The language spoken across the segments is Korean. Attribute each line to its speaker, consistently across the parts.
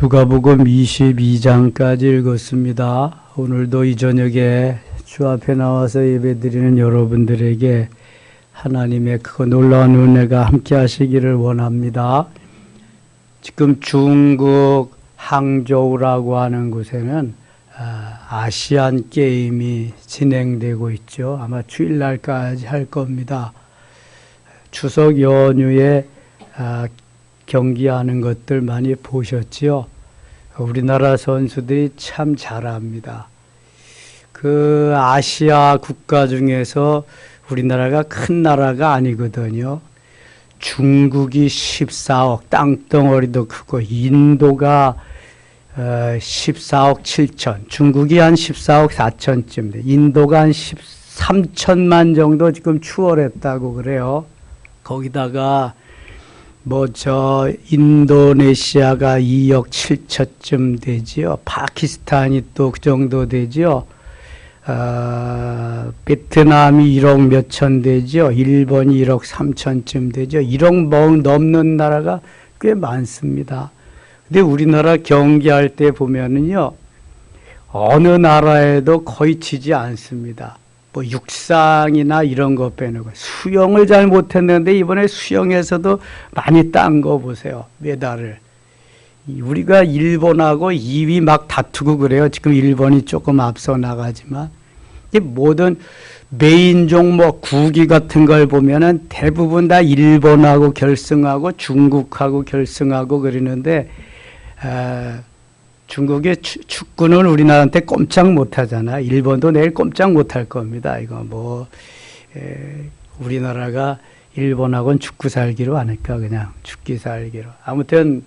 Speaker 1: 누가복음 22장까지 읽었습니다. 오늘도 이 저녁에 주 앞에 나와서 예배드리는 여러분들에게 하나님의 그 놀라운 은혜가 함께 하시기를 원합니다. 지금 중국 항저우라고 하는 곳에는 아시안 게임이 진행되고 있죠. 아마 주일날까지 할 겁니다. 추석 연휴에 경기하는 것들 많이 보셨지요? 우리나라 선수들이 참 잘합니다. 그 아시아 국가 중에서 우리나라가 큰 나라가 아니거든요. 중국이 14억, 땅덩어리도 크고 인도가 14억 7천, 중국이 한 14억 4천쯤 돼. 인도가 한 13천만 정도 지금 추월했다고 그래요. 거기다가 인도네시아가 2억 7천쯤 되지요. 파키스탄이 또 그 정도 되지요. 베트남이 1억 몇천 되지요. 일본이 1억 3천쯤 되죠. 1억 넘는 나라가 꽤 많습니다. 근데 우리나라 경기할 때 보면은요, 어느 나라에도 거의 지지 않습니다. 육상이나 이런 거 빼놓고 수영을 잘 못했는데 이번에 수영에서도 많이 딴 거 보세요. 메달을. 우리가 일본하고 2위 막 다투고 그래요. 지금 일본이 조금 앞서 나가지만 모든 메인 종목 구기 같은 걸 보면은 대부분 다 일본하고 결승하고 중국하고 결승하고 그러는데 중국의 축구는 우리나라한테 꼼짝 못하잖아. 일본도 내일 꼼짝 못할 겁니다. 이거 우리나라가 일본하고는 축구 살기로 하니까 그냥 죽기 살기로. 아무튼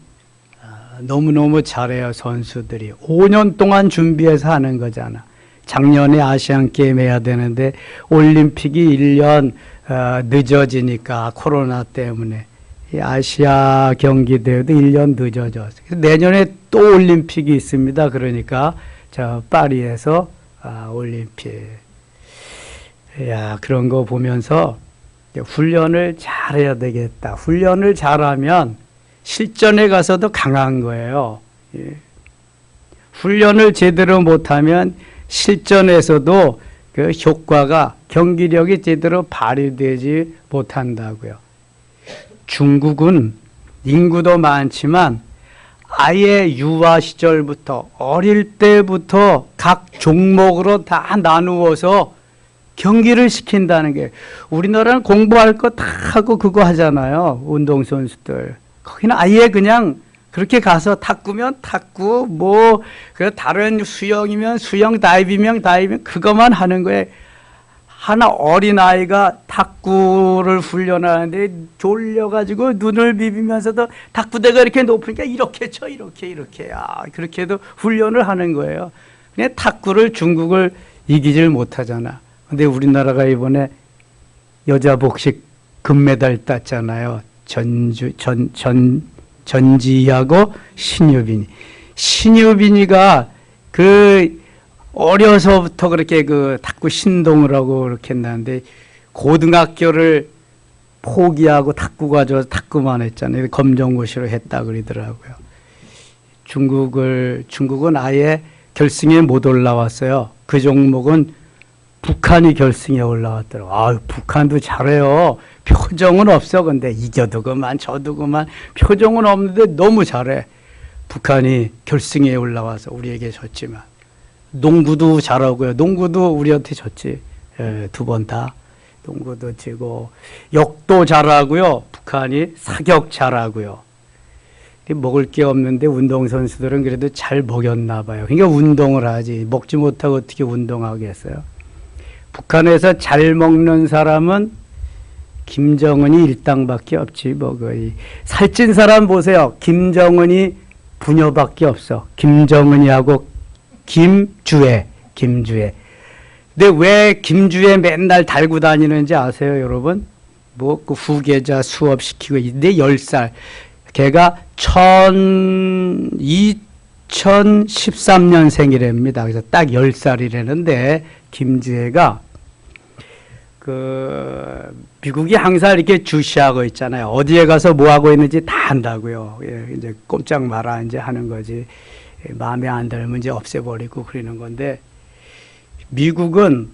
Speaker 1: 너무너무 잘해요. 선수들이. 5년 동안 준비해서 하는 거잖아. 작년에 아시안 게임 해야 되는데 올림픽이 1년 늦어지니까 코로나 때문에. 아시아 경기 대회도 1년 늦어졌어요. 내년에 또 올림픽이 있습니다. 그러니까 파리에서 올림픽. 그런 거 보면서 훈련을 잘해야 되겠다. 훈련을 잘하면 실전에 가서도 강한 거예요. 훈련을 제대로 못하면 실전에서도 그 효과가 경기력이 제대로 발휘되지 못한다고요. 중국은 인구도 많지만 아예 유아 시절부터 어릴 때부터 각 종목으로 다 나누어서 경기를 시킨다는 게, 우리나라는 공부할 거 다 하고 그거 하잖아요. 운동선수들. 거기는 아예 그냥 그렇게 가서 탁구면 탁구, 다른 수영이면 수영, 다이빙이면 다이빙, 그것만 하는 거예요. 하나 어린아이가 탁구를 훈련하는데 졸려가지고 눈을 비비면서도 탁구대가 이렇게 높으니까 이렇게 쳐, 이렇게. 그렇게 해도 훈련을 하는 거예요. 그냥 탁구를 중국을 이기질 못하잖아. 근데 우리나라가 이번에 여자 복식 금메달 땄잖아요. 전지하고 신유빈이. 신유빈이가 어려서부터 그렇게 탁구 신동을 하고 그렇게 했는데 고등학교를 포기하고 탁구 가져와서 탁구만 했잖아요. 검정고시로 했다 그러더라고요. 중국은 아예 결승에 못 올라왔어요. 그 종목은 북한이 결승에 올라왔더라고요. 북한도 잘해요. 표정은 없어. 근데 이겨도 그만 져도 그만 표정은 없는데 너무 잘해. 북한이 결승에 올라와서 우리에게 졌지만. 농구도 잘하고요. 농구도 우리한테 졌지. 2번 다. 농구도 지고. 역도 잘하고요. 북한이 사격 잘하고요. 먹을 게 없는데 운동선수들은 그래도 잘 먹였나 봐요. 그러니까 운동을 하지. 먹지 못하고 어떻게 운동하겠어요. 북한에서 잘 먹는 사람은 김정은이 일당밖에 없지. 거의. 살찐 사람 보세요. 김정은이 부녀밖에 없어. 김정은이하고 김주애. 근데 왜 김주애 맨날 달고 다니는지 아세요, 여러분? 그 후계자 수업시키고, 근데 10살. 걔가 2013년생이랍니다. 그래서 딱 10살이라는데, 김주애가 미국이 항상 이렇게 주시하고 있잖아요. 어디에 가서 뭐 하고 있는지 다 안다고요. 예, 이제 꼼짝 마라 이제 하는 거지. 마음에 안 들면 이제 없애버리고 그러는 건데, 미국은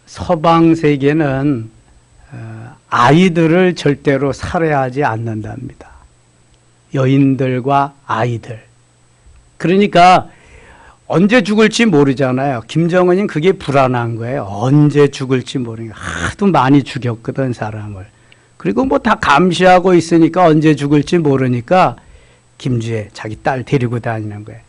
Speaker 1: 서방 세계는 아이들을 절대로 살해하지 않는답니다. 여인들과 아이들. 그러니까 언제 죽을지 모르잖아요. 김정은은 그게 불안한 거예요. 언제 죽을지 모르니까. 하도 많이 죽였거든, 사람을. 그리고 뭐 다 감시하고 있으니까 언제 죽을지 모르니까 김주애 자기 딸 데리고 다니는 거예요.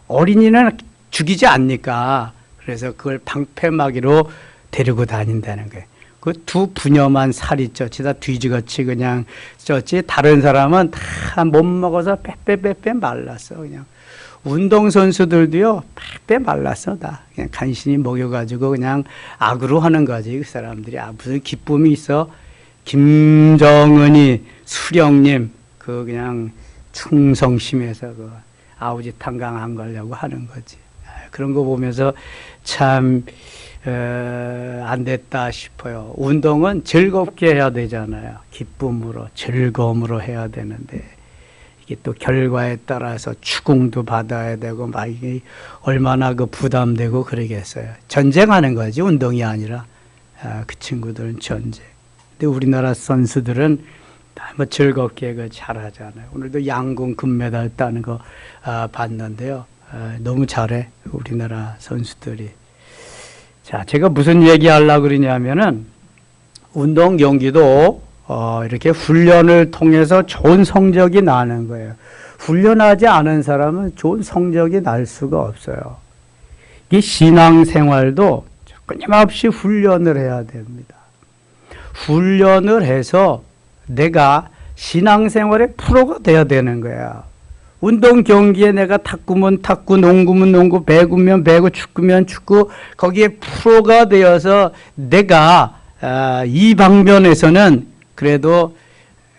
Speaker 1: 어린이는 죽이지 않으니까. 그래서 그걸 방패막이로 데리고 다닌다는 거예요. 그 두 부녀만 살이 쪄치다 뒤지같이 그냥 쪘지, 다른 사람은 다 못 먹어서 빼빼빼빼 말랐어. 그냥 운동선수들도요 빼빼 말랐어. 다 그냥 간신히 먹여가지고 그냥 악으로 하는 거지. 그 사람들이 무슨 기쁨이 있어. 김정은이 수령님 그 그냥 충성심에서 그 아우지 탄강 안 가려고 하는 거지. 그런 거 보면서 참 안 됐다 싶어요. 운동은 즐겁게 해야 되잖아요. 기쁨으로, 즐거움으로 해야 되는데, 이게 또 결과에 따라서 추궁도 받아야 되고, 막 이게 얼마나 그 부담되고 그러겠어요. 전쟁하는 거지, 운동이 아니라. 그 친구들은 전쟁. 근데 우리나라 선수들은 뭐 즐겁게 그 잘하잖아요. 오늘도 양궁 금메달 따는 거 봤는데요. 너무 잘해, 우리나라 선수들이. 자, 제가 무슨 얘기 하려고 그러냐면은, 운동 경기도, 이렇게 훈련을 통해서 좋은 성적이 나는 거예요. 훈련하지 않은 사람은 좋은 성적이 날 수가 없어요. 이 신앙생활도 끊임없이 훈련을 해야 됩니다. 훈련을 해서 내가 신앙생활의 프로가 돼야 되는 거야. 운동 경기에 내가 탁구면 탁구, 농구면 농구, 배구면 배구, 축구면 축구, 거기에 프로가 되어서 내가 이 방면에서는 그래도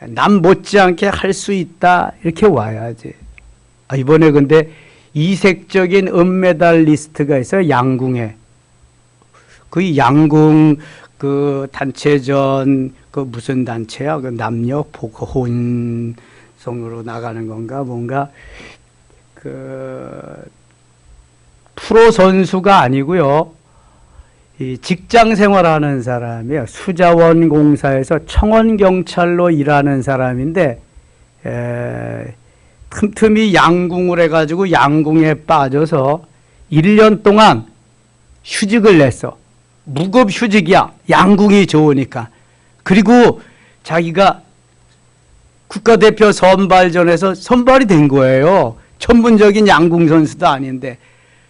Speaker 1: 남 못지않게 할 수 있다, 이렇게 와야지. 이번에 근데 이색적인 은메달리스트가 있어요, 양궁에. 그 양궁 그 단체전 그 무슨 단체야? 그 남녀 복혼 으로 나가는 건가 뭔가 그 프로 선수가 아니고요. 이 직장 생활하는 사람이에요. 수자원 공사에서 청원 경찰로 일하는 사람인데 틈틈이 양궁을 해가지고 양궁에 빠져서 1년 동안 휴직을 냈어. 무급 휴직이야. 양궁이 좋으니까. 그리고 자기가 국가대표 선발전에서 선발이 된 거예요. 전문적인 양궁 선수도 아닌데.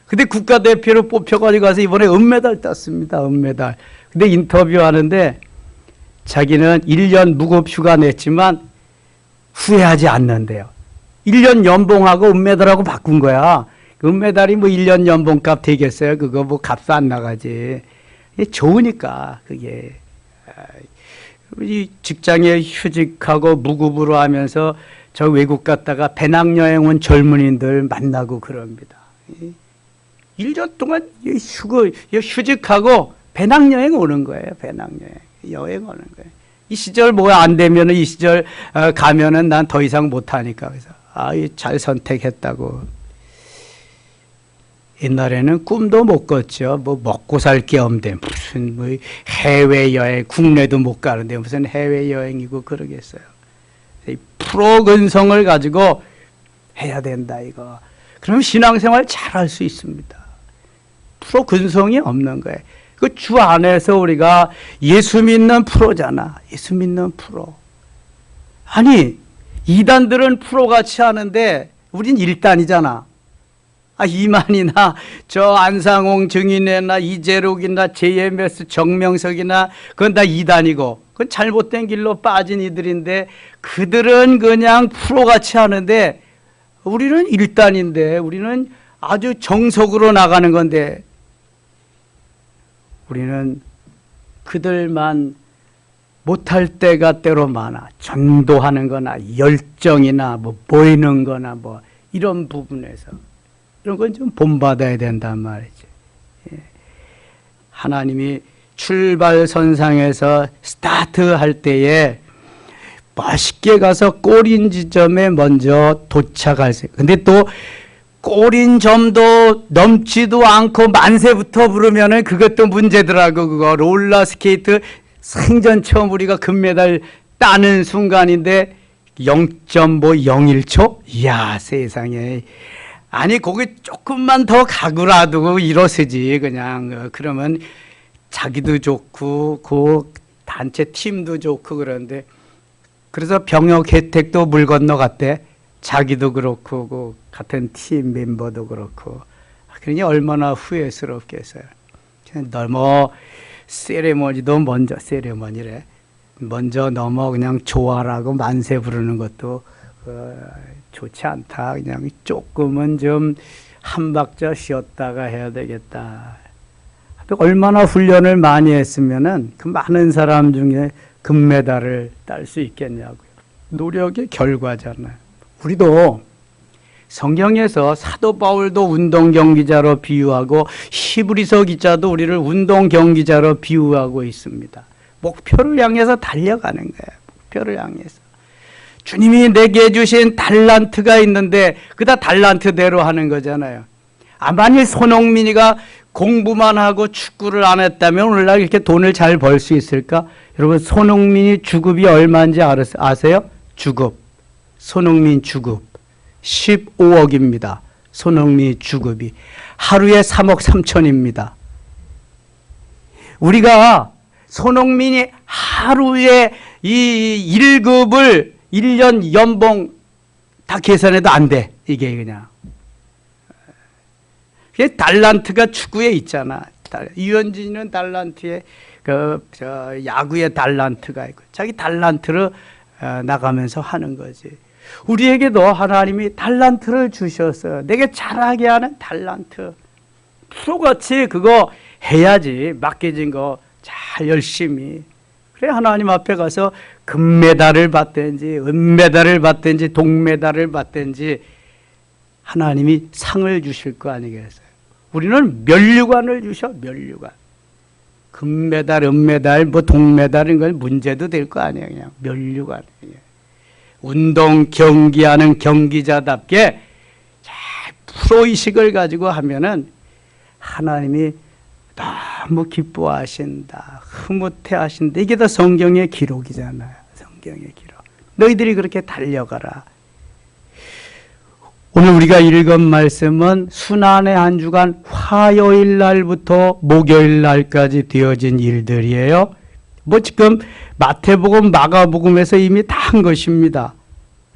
Speaker 1: 근데 국가대표로 뽑혀가지고 가서 이번에 은메달 땄습니다. 은메달. 근데 인터뷰하는데 자기는 1년 무급 휴가 냈지만 후회하지 않는데요. 1년 연봉하고 은메달하고 바꾼 거야. 은메달이 뭐 1년 연봉값 되겠어요? 그거 뭐 값도 안 나가지. 좋으니까 그게. 이 직장에 휴직하고 무급으로 하면서 저 외국 갔다가 배낭여행 온 젊은이들 만나고 그럽니다. 1년 동안 휴직하고 배낭여행 오는 거예요. 배낭여행. 여행 오는 거예요. 이 시절 뭐 안 되면은 이 시절 가면은 난 더 이상 못하니까. 그래서 잘 선택했다고. 옛날에는 꿈도 못 꿨죠. 뭐 먹고 살 게 없는데 무슨 뭐 해외여행, 국내도 못 가는데 무슨 해외여행이고 그러겠어요. 프로 근성을 가지고 해야 된다 이거. 그럼 신앙생활 잘할 수 있습니다. 프로 근성이 없는 거예요. 그 주 안에서 우리가 예수 믿는 프로잖아. 예수 믿는 프로. 아니 이단들은 프로같이 하는데 우린 1단이잖아. 이만이나 저 안상홍 증인회나 이재록이나 JMS 정명석이나 그건 다 2단이고 그건 잘못된 길로 빠진 이들인데 그들은 그냥 프로같이 하는데 우리는 1단인데 우리는 아주 정석으로 나가는 건데 우리는 그들만 못할 때가 때로 많아. 전도하는 거나 열정이나 뭐 보이는 거나 뭐 이런 부분에서 이런 건 좀 본받아야 된단 말이죠. 하나님이 출발선상에서 스타트할 때에 멋있게 가서 골인 지점에 먼저 도착할 수. 근데 또 골인 점도 넘지도 않고 만세부터 부르면은 그것도 문제더라고. 그거 롤러스케이트 생전 처음 우리가 금메달 따는 순간인데 0.01초? 이야, 세상에. 아니 거기 조금만 더 가구라도 일어서지 그냥. 그러면 자기도 좋고 그 단체 팀도 좋고 그런데, 그래서 병역 혜택도 물 건너갔대. 자기도 그렇고 그 같은 팀 멤버도 그렇고. 그러니 얼마나 후회스럽겠어요. 너무 세레머니도 먼저, 세레머니래, 먼저 넘어 그냥 좋아라고 만세 부르는 것도 좋지 않다. 그냥 조금은 좀 한 박자 쉬었다가 해야 되겠다. 얼마나 훈련을 많이 했으면은 그 많은 사람 중에 금메달을 딸 수 있겠냐고요. 노력의 결과잖아요. 우리도 성경에서 사도 바울도 운동 경기자로 비유하고 히브리서 기자도 우리를 운동 경기자로 비유하고 있습니다. 목표를 향해서 달려가는 거예요. 목표를 향해서. 주님이 내게 주신 달란트가 있는데 그다 달란트대로 하는 거잖아요. 만일 손흥민이가 공부만 하고 축구를 안 했다면 오늘날 이렇게 돈을 잘 벌 수 있을까? 여러분, 손흥민이 주급이 얼마인지 아세요? 주급. 손흥민 주급 15억입니다. 손흥민 주급이 하루에 3억 3천입니다. 우리가 손흥민이 하루에 이 1급을 1년 연봉 다 계산해도 안 돼. 이게 그냥. 그게 달란트가 축구에 있잖아. 유현진은 달란트에 야구의 달란트가 있고 자기 달란트를 나가면서 하는 거지. 우리에게도 하나님이 달란트를 주셨어요. 내게 잘하게 하는 달란트. 프로같이 그거 해야지. 맡겨진 거 잘 열심히. 그래 하나님 앞에 가서 금메달을 받든지 은메달을 받든지 동메달을 받든지 하나님이 상을 주실 거 아니겠어요. 우리는 면류관을 주셔. 면류관. 금메달, 은메달, 뭐 동메달인 건 문제도 될 거 아니에요. 그냥 면류관. 운동 경기하는 경기자답게 잘 프로의식을 가지고 하면은 하나님이 너무 기뻐하신다, 흐뭇해하신다. 이게 다 성경의 기록이잖아요. 성경의 기록. 너희들이 그렇게 달려가라. 오늘 우리가 읽은 말씀은 순환의 한 주간 화요일 날부터 목요일 날까지 되어진 일들이에요. 뭐 지금 마태복음, 마가복음에서 이미 다 한 것입니다.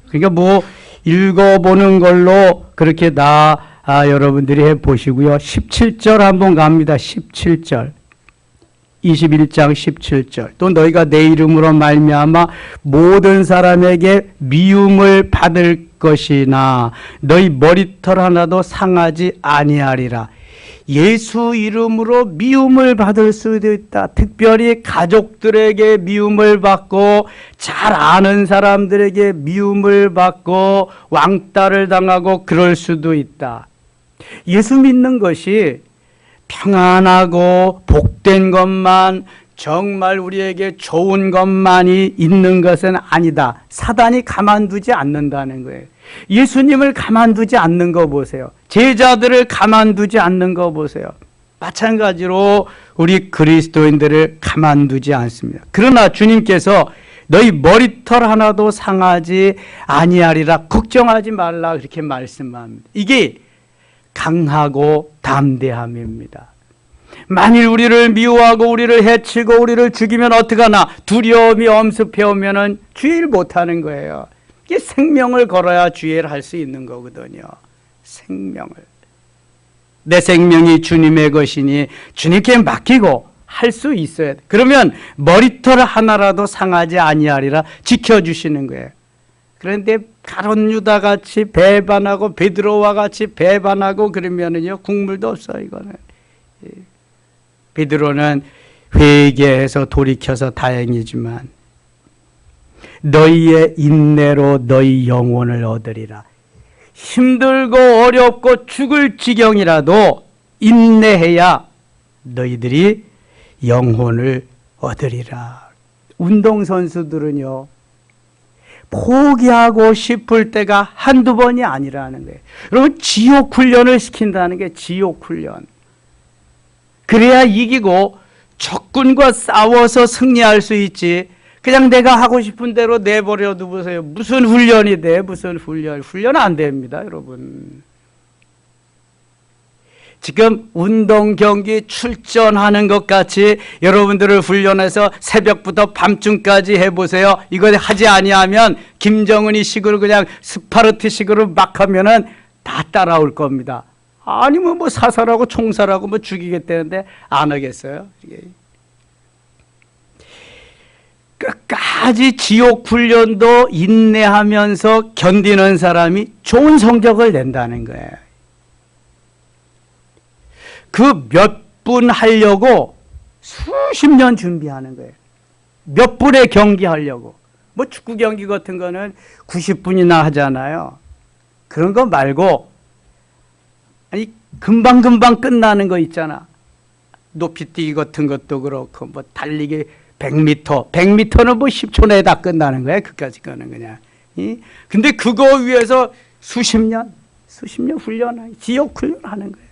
Speaker 1: 그러니까 뭐 읽어보는 걸로 그렇게 여러분들이 해보시고요. 17절 한번 갑니다. 17절. 21장 17절. 또 너희가 내 이름으로 말미암아 모든 사람에게 미움을 받을 것이나 너희 머리털 하나도 상하지 아니하리라. 예수 이름으로 미움을 받을 수도 있다. 특별히 가족들에게 미움을 받고 잘 아는 사람들에게 미움을 받고 왕따를 당하고 그럴 수도 있다. 예수 믿는 것이 평안하고 복된 것만, 정말 우리에게 좋은 것만이 있는 것은 아니다. 사단이 가만두지 않는다는 거예요. 예수님을 가만두지 않는 거 보세요. 제자들을 가만두지 않는 거 보세요. 마찬가지로 우리 그리스도인들을 가만두지 않습니다. 그러나 주님께서 너희 머리털 하나도 상하지 아니하리라, 걱정하지 말라, 그렇게 말씀합니다. 이게 강하고 담대함입니다. 만일 우리를 미워하고 우리를 해치고 우리를 죽이면 어떡하나 두려움이 엄습해 오면은 주의를 못하는 거예요. 이게 생명을 걸어야 주의를 할 수 있는 거거든요. 생명을. 내 생명이 주님의 것이니 주님께 맡기고 할 수 있어야 돼. 그러면 머리털 하나라도 상하지 아니하리라 지켜주시는 거예요. 그런데 가룟 유다 같이 배반하고 베드로와 같이 배반하고 그러면은요 국물도 없어. 이거는 베드로는 회개해서 돌이켜서 다행이지만 너희의 인내로 너희 영혼을 얻으리라. 힘들고 어렵고 죽을 지경이라도 인내해야 너희들이 영혼을 얻으리라. 운동선수들은요, 포기하고 싶을 때가 한두 번이 아니라는 거예요. 여러분, 지옥 훈련을 시킨다는 게 지옥 훈련. 그래야 이기고 적군과 싸워서 승리할 수 있지. 그냥 내가 하고 싶은 대로 내버려 두세요. 무슨 훈련이 돼? 무슨 훈련? 훈련 안 됩니다, 여러분. 지금 운동 경기 출전하는 것 같이 여러분들을 훈련해서 새벽부터 밤중까지 해보세요. 이거 하지 아니하면 김정은이 식으로 그냥 스파르타식으로 막 하면은 다 따라올 겁니다. 아니면 뭐 사살하고 총살하고 뭐 죽이겠다는데 안 하겠어요. 끝까지 지옥 훈련도 인내하면서 견디는 사람이 좋은 성적을 낸다는 거예요. 그 몇 분 하려고 수십 년 준비하는 거예요. 몇 분의 경기 하려고. 뭐 축구 경기 같은 거는 90분이나 하잖아요. 그런 거 말고 아니 금방금방 끝나는 거 있잖아. 높이뛰기 같은 것도 그렇고 뭐 달리기 100m. 100m는 뭐 10초 내에 다 끝나는 거야. 그까짓 거는 그냥. 근데 그거 위해서 수십 년 훈련하는, 지옥 훈련하는 거예요.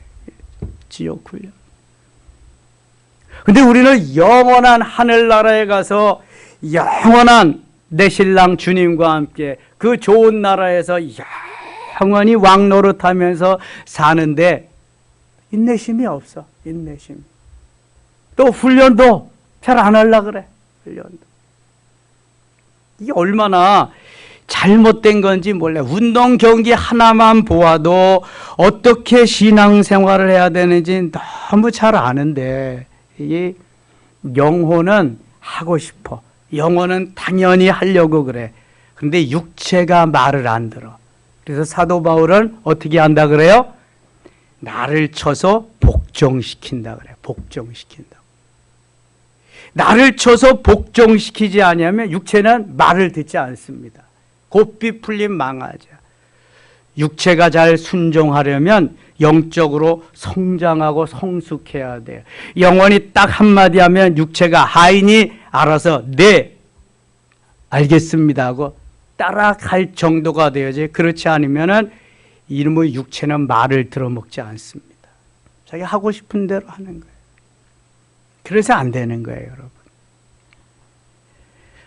Speaker 1: 지옥 훈련. 근데 우리는 영원한 하늘나라에 가서 영원한 내 신랑 주님과 함께 그 좋은 나라에서 영원히 왕노릇하면서 사는데 인내심이 없어. 인내심. 또 훈련도 잘 안 하려고 그래. 훈련도. 이게 얼마나 잘못된 건지 몰라. 운동 경기 하나만 보아도 어떻게 신앙생활을 해야 되는지 너무 잘 아는데 이 영혼은 하고 싶어. 영혼은 당연히 하려고 그래. 그런데 육체가 말을 안 들어. 그래서 사도 바울은 어떻게 한다 그래요? 나를 쳐서 복종시킨다 그래. 복종시킨다. 나를 쳐서 복종시키지 아니하면 육체는 말을 듣지 않습니다. 곱비 풀린 망아자. 육체가 잘 순종하려면 영적으로 성장하고 성숙해야 돼요. 영혼이 딱 한마디 하면 육체가 하인이 알아서 네 알겠습니다 하고 따라갈 정도가 되어야지. 그렇지 않으면 이놈의 육체는 말을 들어먹지 않습니다. 자기 하고 싶은 대로 하는 거예요. 그래서 안 되는 거예요, 여러분.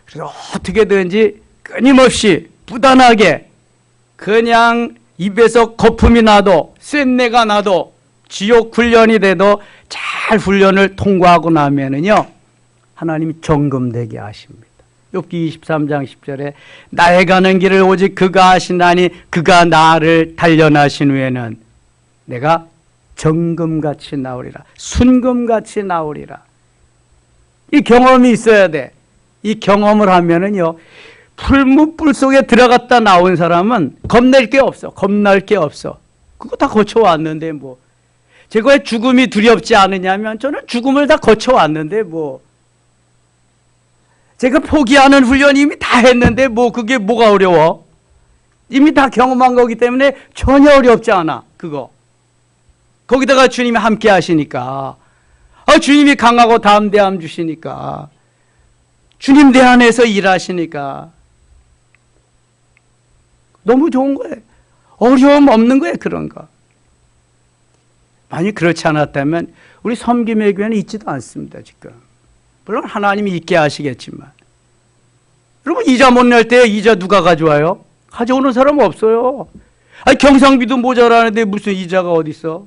Speaker 1: 그래서 어떻게든지 끊임없이 부단하게 그냥 입에서 거품이 나도 쇳내가 나도 지옥 훈련이 돼도 잘 훈련을 통과하고 나면은요 하나님이 정금되게 하십니다. 욥기 23장 10절에 나의 가는 길을 오직 그가 하시나니 그가 나를 단련하신 후에는 내가 정금같이 나오리라. 순금같이 나오리라. 이 경험이 있어야 돼. 이 경험을 하면은요 풀무불 속에 들어갔다 나온 사람은 겁낼 게 없어. 겁날 게 없어. 그거 다 거쳐왔는데 뭐. 제가 왜 죽음이 두렵지 않으냐면 저는 죽음을 다 거쳐왔는데 뭐. 제가 포기하는 훈련 이미 다 했는데 뭐 그게 뭐가 어려워. 이미 다 경험한 거기 때문에 전혀 어렵지 않아. 그거. 거기다가 주님이 함께 하시니까. 주님이 강하고 담대함 주시니까. 주님 내 안에서 일하시니까. 너무 좋은 거예요. 어려움 없는 거예요, 그런 거. 만약 그렇지 않았다면 우리 섬김의 교회는 있지도 않습니다, 지금. 물론 하나님이 있게 하시겠지만. 여러분, 이자 못 낼 때 이자 누가 가져와요? 가져오는 사람 없어요. 경상비도 모자라는데 무슨 이자가 어디 있어?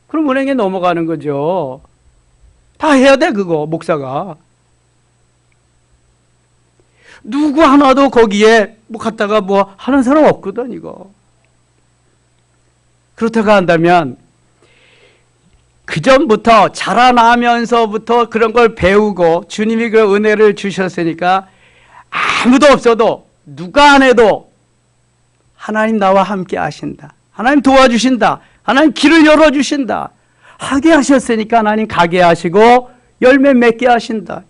Speaker 1: 그럼 은행에 넘어가는 거죠. 다 해야 돼, 그거, 목사가. 누구 하나도 거기에 뭐 갔다가 뭐 하는 사람 없거든, 이거. 그렇다고 한다면 그 전부터 자라나면서부터 그런 걸 배우고 주님이 그 은혜를 주셨으니까 아무도 없어도 누가 안 해도 하나님 나와 함께 하신다. 하나님 도와주신다. 하나님 길을 열어주신다. 하게 하셨으니까 하나님 가게 하시고 열매 맺게 하신다.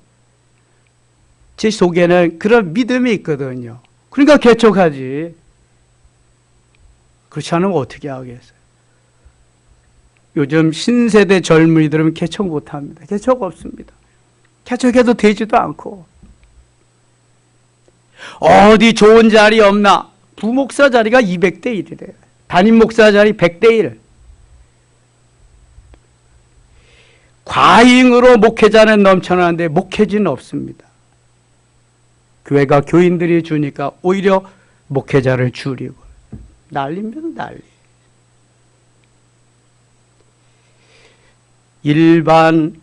Speaker 1: 제 속에는 그런 믿음이 있거든요. 그러니까 개척하지. 그렇지 않으면 어떻게 하겠어요? 요즘 신세대 젊은이들은 개척 못합니다. 개척 없습니다. 개척해도 되지도 않고. 어디 좋은 자리 없나? 부목사 자리가 200대 1이래요. 담임 목사 자리 100대 1. 과잉으로 목회자는 넘쳐나는데 목회지는 없습니다. 교회가 교인들이 주니까 오히려 목회자를 줄이고 난리입니다. 난리. 일반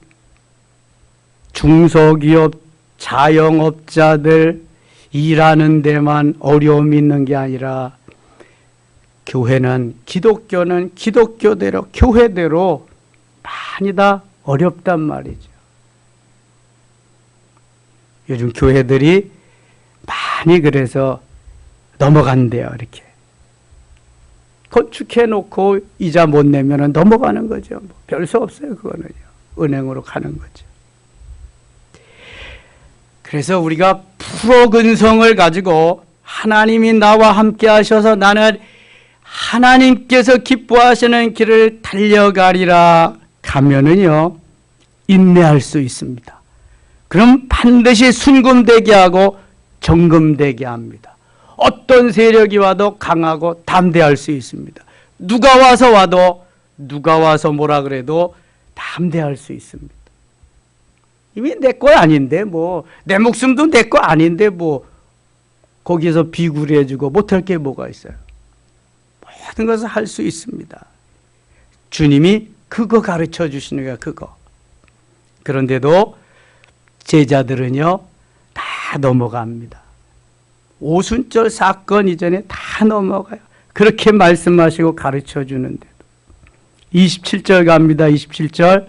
Speaker 1: 중소기업 자영업자들 일하는 데만 어려움이 있는 게 아니라 교회는 기독교는 기독교대로 교회대로 많이 다 어렵단 말이죠. 요즘 교회들이 많이 그래서 넘어간대요. 이렇게 건축해 놓고 이자 못 내면 넘어가는 거죠. 뭐 별 수 없어요. 그거는요. 은행으로 가는 거죠. 그래서 우리가 프로근성을 가지고 하나님이 나와 함께 하셔서 나는 하나님께서 기뻐하시는 길을 달려가리라 가면은요, 인내할 수 있습니다. 그럼 반드시 순금되게 하고 정금되게 합니다. 어떤 세력이 와도 강하고 담대할 수 있습니다. 누가 와서 뭐라 그래도 담대할 수 있습니다. 이미 내 거 아닌데 내 목숨도 내 거 아닌데 거기에서 비굴해지고 못할 게 뭐가 있어요. 모든 것을 할 수 있습니다. 주님이 그거 가르쳐 주시는 거야. 그거. 그런데도 제자들은요 다 넘어갑니다. 오순절 사건 이전에 다 넘어가요. 그렇게 말씀하시고 가르쳐 주는데도. 27절 갑니다. 27절.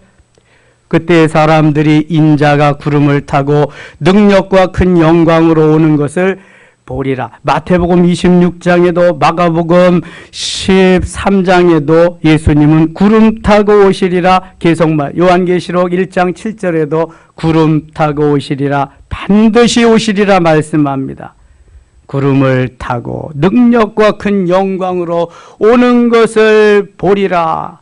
Speaker 1: 그때 사람들이 인자가 구름을 타고 능력과 큰 영광으로 오는 것을 보리라. 마태복음 26장에도 마가복음 13장에도 예수님은 구름 타고 오시리라 계속 요한계시록 1장 7절에도 구름 타고 오시리라 반드시 오시리라 말씀합니다. 구름을 타고 능력과 큰 영광으로 오는 것을 보리라.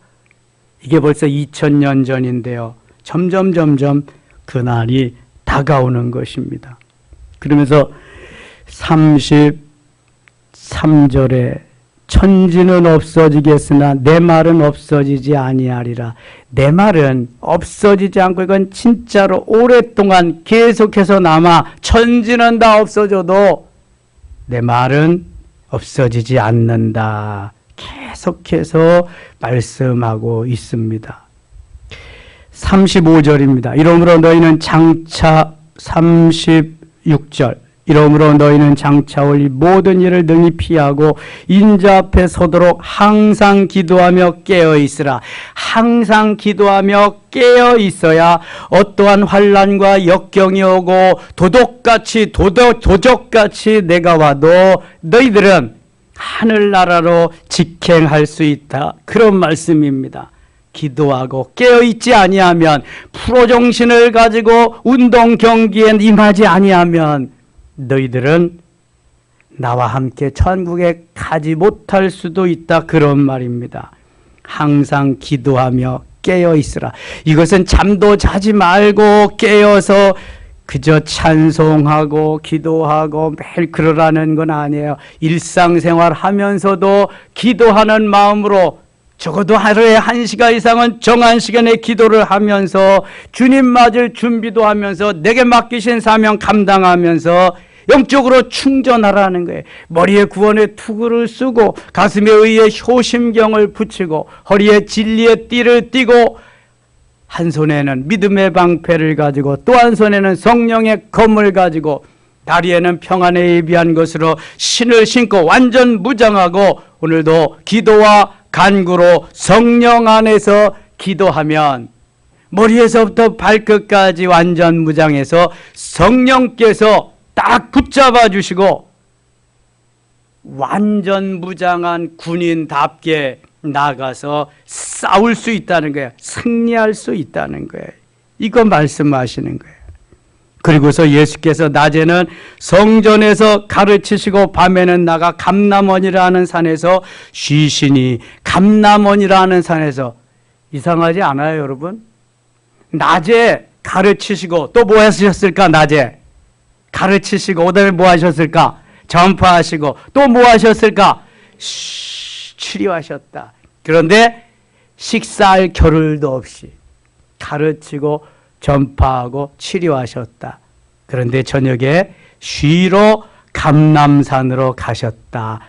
Speaker 1: 이게 벌써 2000년 전인데요. 점점 그날이 다가오는 것입니다. 그러면서 33절에 천지는 없어지겠으나 내 말은 없어지지 아니하리라. 내 말은 없어지지 않고 이건 진짜로 오랫동안 계속해서 남아 천지는 다 없어져도 내 말은 없어지지 않는다. 계속해서 말씀하고 있습니다. 35절입니다. 이러므로 너희는 장차 36절 이러므로 너희는 장차 올 이 모든 일을 능히 피하고 인자 앞에 서도록 항상 기도하며 깨어 있으라. 항상 기도하며 깨어 있어야 어떠한 환난과 역경이 오고 도적같이 내가 와도 너희들은 하늘나라로 직행할 수 있다. 그런 말씀입니다. 기도하고 깨어있지 아니하면 프로정신을 가지고 운동 경기에 임하지 아니하면 너희들은 나와 함께 천국에 가지 못할 수도 있다. 그런 말입니다. 항상 기도하며 깨어있으라. 이것은 잠도 자지 말고 깨어서 그저 찬송하고 기도하고 매일 그러라는 건 아니에요. 일상생활 하면서도 기도하는 마음으로 적어도 하루에 1시간 이상은 정한 시간에 기도를 하면서 주님 맞을 준비도 하면서 내게 맡기신 사명 감당하면서 영적으로 충전하라는 거예요. 머리에 구원의 투구를 쓰고 가슴에 의의 효심경을 붙이고 허리에 진리의 띠를 띠고 한 손에는 믿음의 방패를 가지고 또 한 손에는 성령의 검을 가지고 다리에는 평안에 예비한 것으로 신을 신고 완전 무장하고 오늘도 기도와 간구로 성령 안에서 기도하면 머리에서부터 발끝까지 완전 무장해서 성령께서 딱 붙잡아 주시고 완전 무장한 군인답게 나가서 싸울 수 있다는 거예요. 승리할 수 있다는 거예요. 이거 말씀하시는 거예요. 그리고서 예수께서 낮에는 성전에서 가르치시고 밤에는 나가 감람원이라는 산에서 쉬시니 감람원이라는 산에서 이상하지 않아요, 여러분? 낮에 가르치시고 또 뭐 하셨을까? 낮에 가르치시고 그다음에 뭐 하셨을까? 전파하시고 또 뭐 하셨을까? 치료하셨다. 그런데 식사할 겨를도 없이 가르치고 전파하고 치료하셨다. 그런데 저녁에 쉬러 감람산으로 가셨다.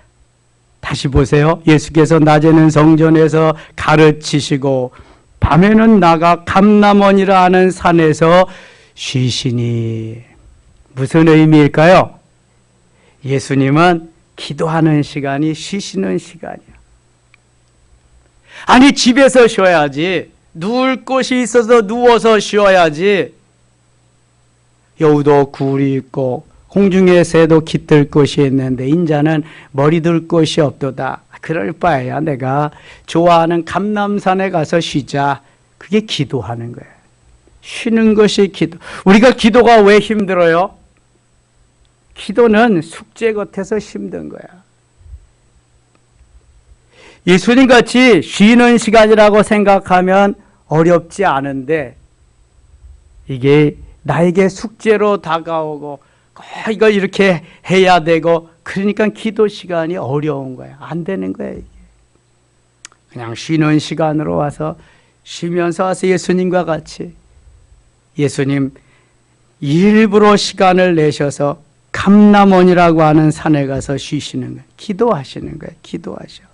Speaker 1: 다시 보세요. 예수께서 낮에는 성전에서 가르치시고 밤에는 나가 감람원이라 하는 산에서 쉬시니. 무슨 의미일까요? 예수님은 기도하는 시간이 쉬시는 시간이야. 아니 집에서 쉬어야지. 누울 곳이 있어서 누워서 쉬어야지. 여우도 굴이 있고 공중의 새도 깃들 곳이 있는데 인자는 머리 둘 곳이 없도다. 그럴 바에야 내가 좋아하는 감람산에 가서 쉬자. 그게 기도하는 거예요. 쉬는 것이 기도. 우리가 기도가 왜 힘들어요? 기도는 숙제 같아서 힘든 거야. 예수님 같이 쉬는 시간이라고 생각하면 어렵지 않은데 이게 나에게 숙제로 다가오고 이걸 이렇게 해야 되고 그러니까 기도 시간이 어려운 거야. 안 되는 거야 이게. 그냥 쉬는 시간으로 와서 쉬면서 와서 예수님과 같이 예수님 일부러 시간을 내셔서 감람원이라고 하는 산에 가서 쉬시는 거예요. 기도하시는 거예요. 기도하셔.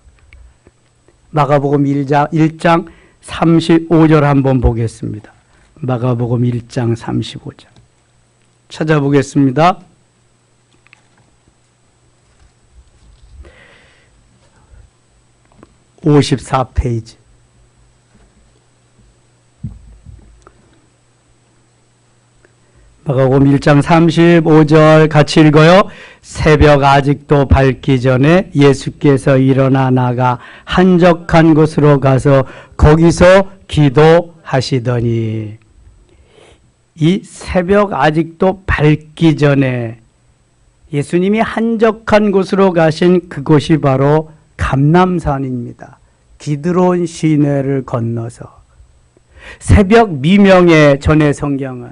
Speaker 1: 마가복음 1장 35절 한번 보겠습니다. 마가복음 1장 35절 찾아보겠습니다. (54페이지) 마가복음 1장 35절 같이 읽어요. 새벽 아직도 밝기 전에 예수께서 일어나 나가 한적한 곳으로 가서 거기서 기도하시더니. 이 새벽 아직도 밝기 전에 예수님이 한적한 곳으로 가신 그곳이 바로 감람산입니다. 기드론 시내를 건너서 새벽 미명에 전에 성경은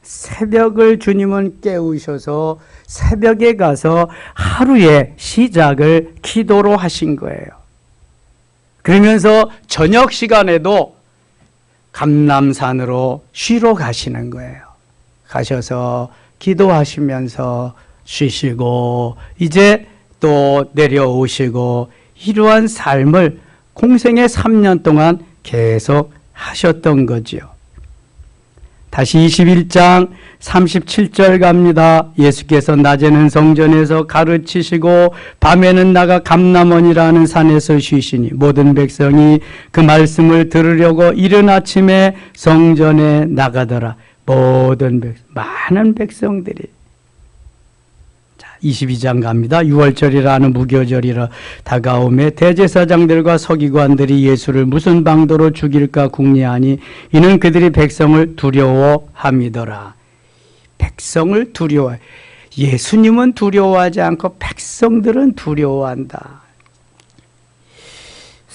Speaker 1: 새벽을 주님은 깨우셔서 새벽에 가서 하루의 시작을 기도로 하신 거예요. 그러면서 저녁 시간에도 감람산으로 쉬러 가시는 거예요. 가셔서 기도하시면서 쉬시고 이제 또 내려오시고 이러한 삶을 공생의 3년 동안 계속 하셨던 거지요. 다시 21장 37절 갑니다. 예수께서 낮에는 성전에서 가르치시고 밤에는 나가 감람원이라는 산에서 쉬시니 모든 백성이 그 말씀을 들으려고 이른 아침에 성전에 나가더라. 많은 백성들이. 자, 22장 갑니다. 6월절이라는 무교절이라 다가오매 대제사장들과 서기관들이 예수를 무슨 방도로 죽일까 궁리하니 이는 그들이 백성을 두려워함이더라. 백성을 두려워해. 예수님은 두려워하지 않고 백성들은 두려워한다.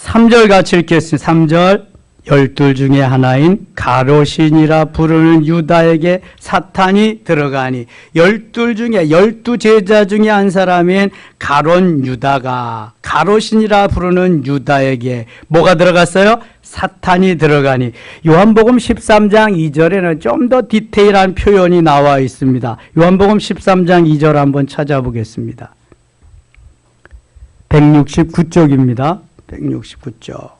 Speaker 1: 3절 같이 읽겠습니다. 3절 12 중에 하나인 가로신이라 부르는 유다에게 사탄이 들어가니 12 중에 12제자 중에 한 사람인 가론 유다가 가로신이라 부르는 유다에게 뭐가 들어갔어요? 사탄이 들어가니. 요한복음 13장 2절에는 좀 더 디테일한 표현이 나와 있습니다. 요한복음 13장 2절 한번 찾아보겠습니다. 169쪽입니다. 169쪽.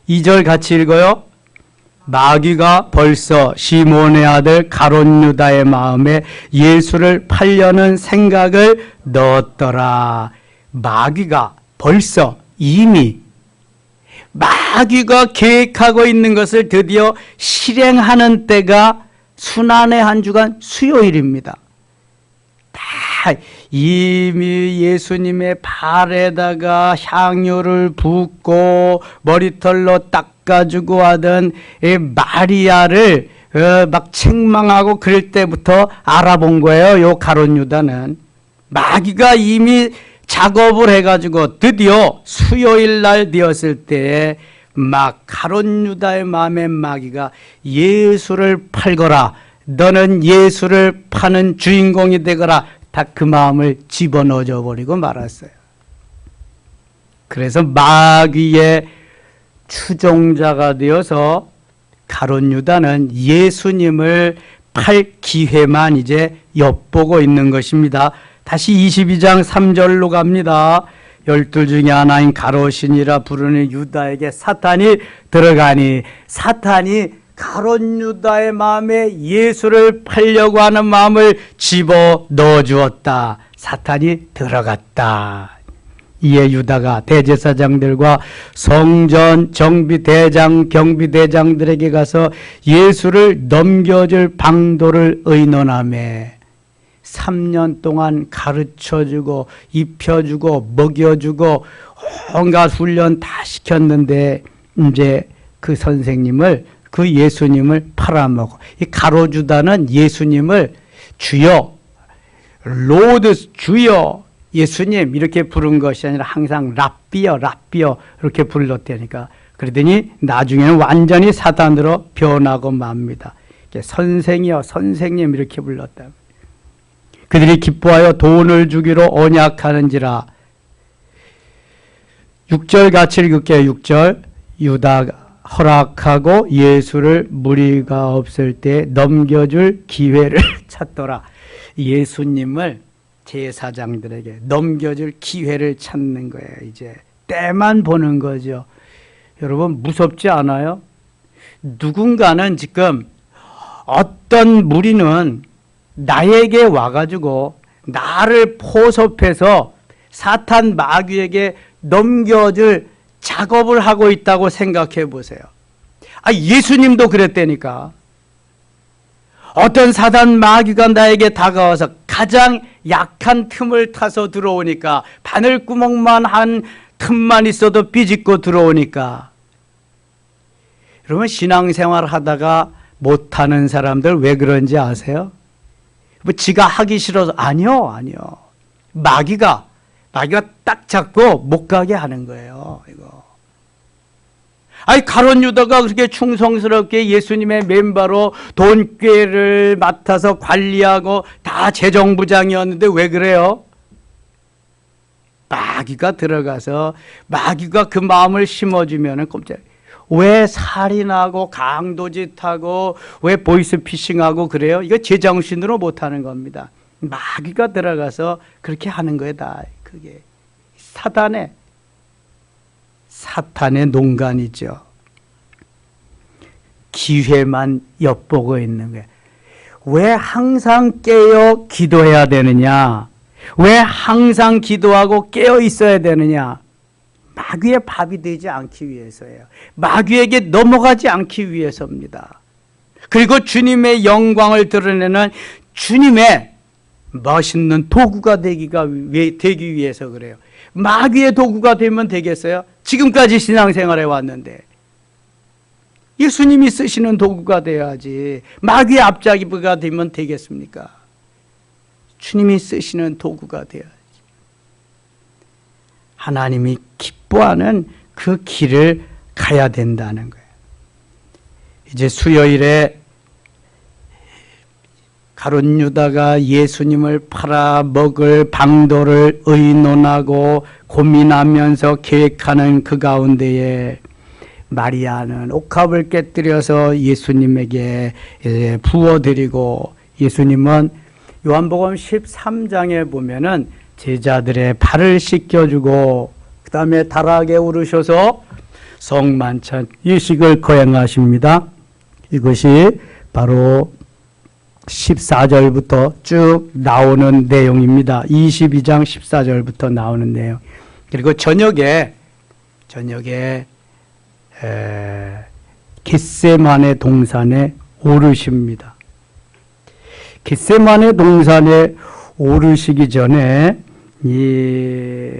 Speaker 1: 2절 같이 읽어요. 마귀가 벌써 시몬의 아들 가롯 유다의 마음에 예수를 팔려는 생각을 넣었더라. 마귀가 벌써 이미 마귀가 계획하고 있는 것을 드디어 실행하는 때가 순환의 한 주간 수요일입니다. 다 이미 예수님의 발에다가 향유를 붓고 머리털로 닦아주고 하던 이 마리아를 막 책망하고 그럴 때부터 알아본 거예요. 요 가롯 유다는 마귀가 이미 작업을 해가지고 드디어 수요일 날 되었을 때에 막 가룟 유다의 마음의 마귀가 예수를 팔거라, 너는 예수를 파는 주인공이 되거라, 다 그 마음을 집어넣어 버리고 말았어요. 그래서 마귀의 추종자가 되어서 가룟 유다는 예수님을 팔 기회만 이제 엿보고 있는 것입니다. 다시 22장 3절로 갑니다. 12 중에 하나인 가롯이니라 부르는 유다에게 사탄이 들어가니, 사탄이 가롯 유다의 마음에 예수를 팔려고 하는 마음을 집어 넣어 주었다. 사탄이 들어갔다. 이에 유다가 대제사장들과 성전 정비대장 경비대장들에게 가서 예수를 넘겨줄 방도를 의논하며 3년 동안 가르쳐주고 입혀주고 먹여주고 온갖 훈련 다 시켰는데 이제 그 선생님을, 그 예수님을 팔아먹어. 이 가로주다는 예수님을 주여, 로드 주여, 예수님 이렇게 부른 것이 아니라 항상 랍비여 랍비여 이렇게 불렀다니까. 그러더니 나중에는 완전히 사단으로 변하고 맙니다. 선생이여 선생님 이렇게 불렀다. 그들이 기뻐하여 돈을 주기로 언약하는지라. 6절 같이 읽을게요. 6절. 유다가 허락하고 예수를 무리가 없을 때 넘겨줄 기회를 찾더라. 예수님을 제사장들에게 넘겨줄 기회를 찾는 거예요. 이제 때만 보는 거죠. 여러분 무섭지 않아요? 누군가는 지금 어떤 무리는 나에게 와가지고 나를 포섭해서 사탄 마귀에게 넘겨줄 작업을 하고 있다고 생각해 보세요. 예수님도 그랬다니까. 어떤 사단 마귀가 나에게 다가와서 가장 약한 틈을 타서 들어오니까, 바늘구멍만 한 틈만 있어도 삐집고 들어오니까. 여러분 신앙생활 하다가 못하는 사람들 왜 그런지 아세요? 뭐 지가 하기 싫어서? 아니요. 마귀가 딱 잡고 못 가게 하는 거예요. 이거. 가롯 유다가 그렇게 충성스럽게 예수님의 맨바로 돈꾀를 맡아서 관리하고 다 재정부장이었는데 왜 그래요? 마귀가 들어가서 마귀가 그 마음을 심어주면 왜 살인하고 강도짓하고 왜 보이스피싱하고 그래요? 이거 제정신으로 못하는 겁니다. 마귀가 들어가서 그렇게 하는 거예요. 다 그게 사탄의 농간이죠. 기회만 엿보고 있는 거예요. 왜 항상 깨어 기도해야 되느냐? 왜 항상 기도하고 깨어 있어야 되느냐? 마귀의 밥이 되지 않기 위해서예요. 마귀에게 넘어가지 않기 위해서입니다. 그리고 주님의 영광을 드러내는 주님의 멋있는 도구가 되기 위해서 그래요. 마귀의 도구가 되면 되겠어요? 지금까지 신앙생활해 왔는데 예수님이 쓰시는 도구가 돼야지 마귀의 앞잡이가 되면 되겠습니까? 주님이 쓰시는 도구가 돼야지. 하나님이 기뻐하는 그 길을 가야 된다는 거예요. 이제 수요일에 가롯 유다가 예수님을 팔아먹을 방도를 의논하고 고민하면서 계획하는 그 가운데에 마리아는 옥합을 깨뜨려서 예수님에게 부어드리고, 예수님은 요한복음 13장에 보면은 제자들의 발을 씻겨주고 그 다음에 다락에 오르셔서 성만찬 유식을 거행하십니다. 이것이 바로 14절부터 쭉 나오는 내용입니다. 22장 14절부터 나오는 내용. 그리고 저녁에 겟세마네 동산에 오르십니다. 겟세마네 동산에 오르시기 전에 이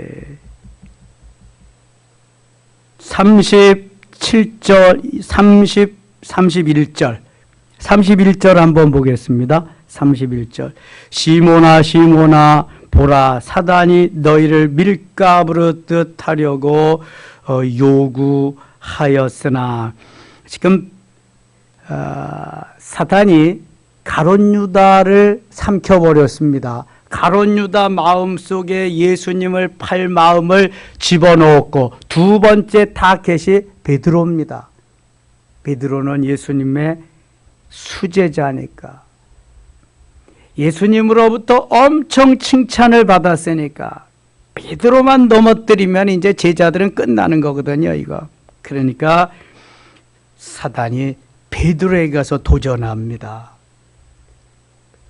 Speaker 1: 37절, 31절 한번 보겠습니다. 31절. 시몬아 시몬아 보라 사단이 너희를 밀가부르듯 하려고 요구하였으나, 지금 사단이 가룟 유다를 삼켜버렸습니다. 가룟 유다 마음속에 예수님을 팔 마음을 집어넣었고, 두 번째 타겟이 베드로입니다. 베드로는 예수님의 수제자니까, 예수님으로부터 엄청 칭찬을 받았으니까 베드로만 넘어뜨리면 이제 제자들은 끝나는 거거든요, 이거. 그러니까 사단이 베드로에게 가서 도전합니다.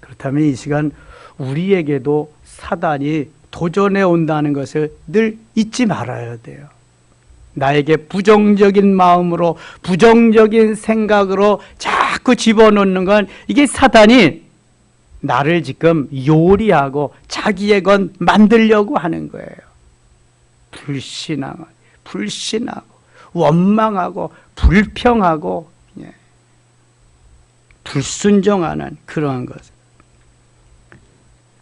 Speaker 1: 그렇다면 이 시간 우리에게도 사단이 도전해 온다는 것을 늘 잊지 말아야 돼요. 나에게 부정적인 마음으로, 부정적인 생각으로 자꾸 집어넣는 건, 이게 사단이 나를 지금 요리하고 자기의 건 만들려고 하는 거예요. 불신하고 원망하고 불평하고 불순종하는 그러한 것.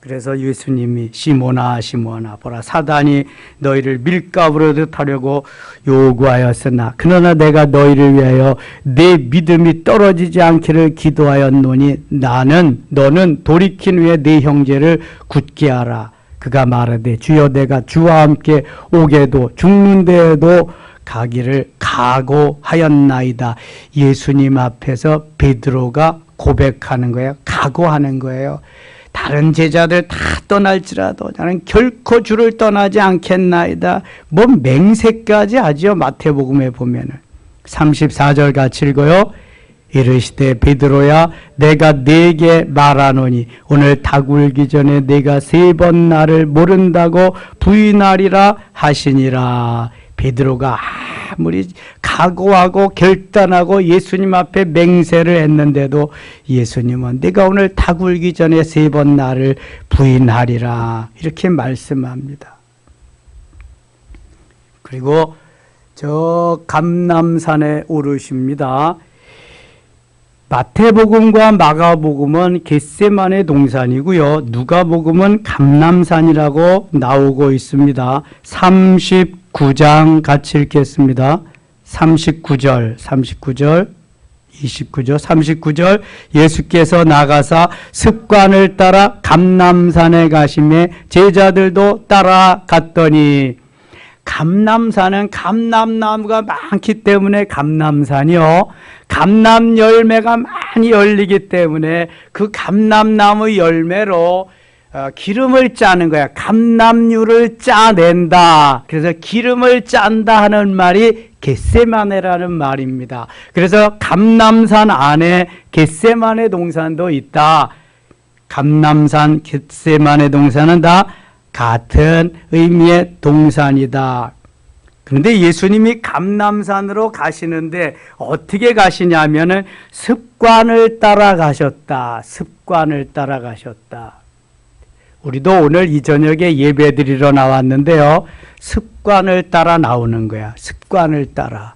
Speaker 1: 그래서 예수님이 시몬아 시몬아 보라 사단이 너희를 밀가부르듯 하려고 요구하였으나 그러나 내가 너희를 위하여 내 믿음이 떨어지지 않기를 기도하였노니 너는 돌이킨 후에 네 형제를 굳게 하라. 그가 말하되 주여 내가 주와 함께 오게도 죽는 데에도 가기를 각오하였나이다. 예수님 앞에서 베드로가 고백하는 거예요. 각오하는 거예요. 다른 제자들 다 떠날지라도 나는 결코 주를 떠나지 않겠나이다. 뭐 맹세까지 하죠. 마태복음에 보면은 34절 같이 읽어요. 이르시되 베드로야 내가 네게 말하노니 오늘 닭 울기 전에 네가 3번 나를 모른다고 부인하리라 하시니라. 베드로가 아무리 각오하고 결단하고 예수님 앞에 맹세를 했는데도 예수님은 내가 오늘 닭 울기 전에 3번 나를 부인하리라 이렇게 말씀합니다. 그리고 저 감람산에 오르십니다. 마태복음과 마가복음은 겟세마네 동산이고요. 누가복음은 감람산이라고 나오고 있습니다. 39장 같이 읽겠습니다. 39절 39절 예수께서 나가사 습관을 따라 감람산에 가시매 제자들도 따라갔더니, 감람산은 감람나무가 많기 때문에 감람산이요. 감람 열매가 많이 열리기 때문에 그 감람나무 열매로 기름을 짜는 거야. 감람유를 짜낸다. 그래서 기름을 짠다 하는 말이 겟세마네라는 말입니다. 그래서 감람산 안에 겟세마네 동산도 있다. 감람산, 겟세마네 동산은 다 같은 의미의 동산이다. 그런데 예수님이 감람산으로 가시는데 어떻게 가시냐면은 습관을 따라 가셨다. 습관을 따라 가셨다. 우리도 오늘 이 저녁에 예배 드리러 나왔는데요. 습관을 따라 나오는 거야. 습관을 따라.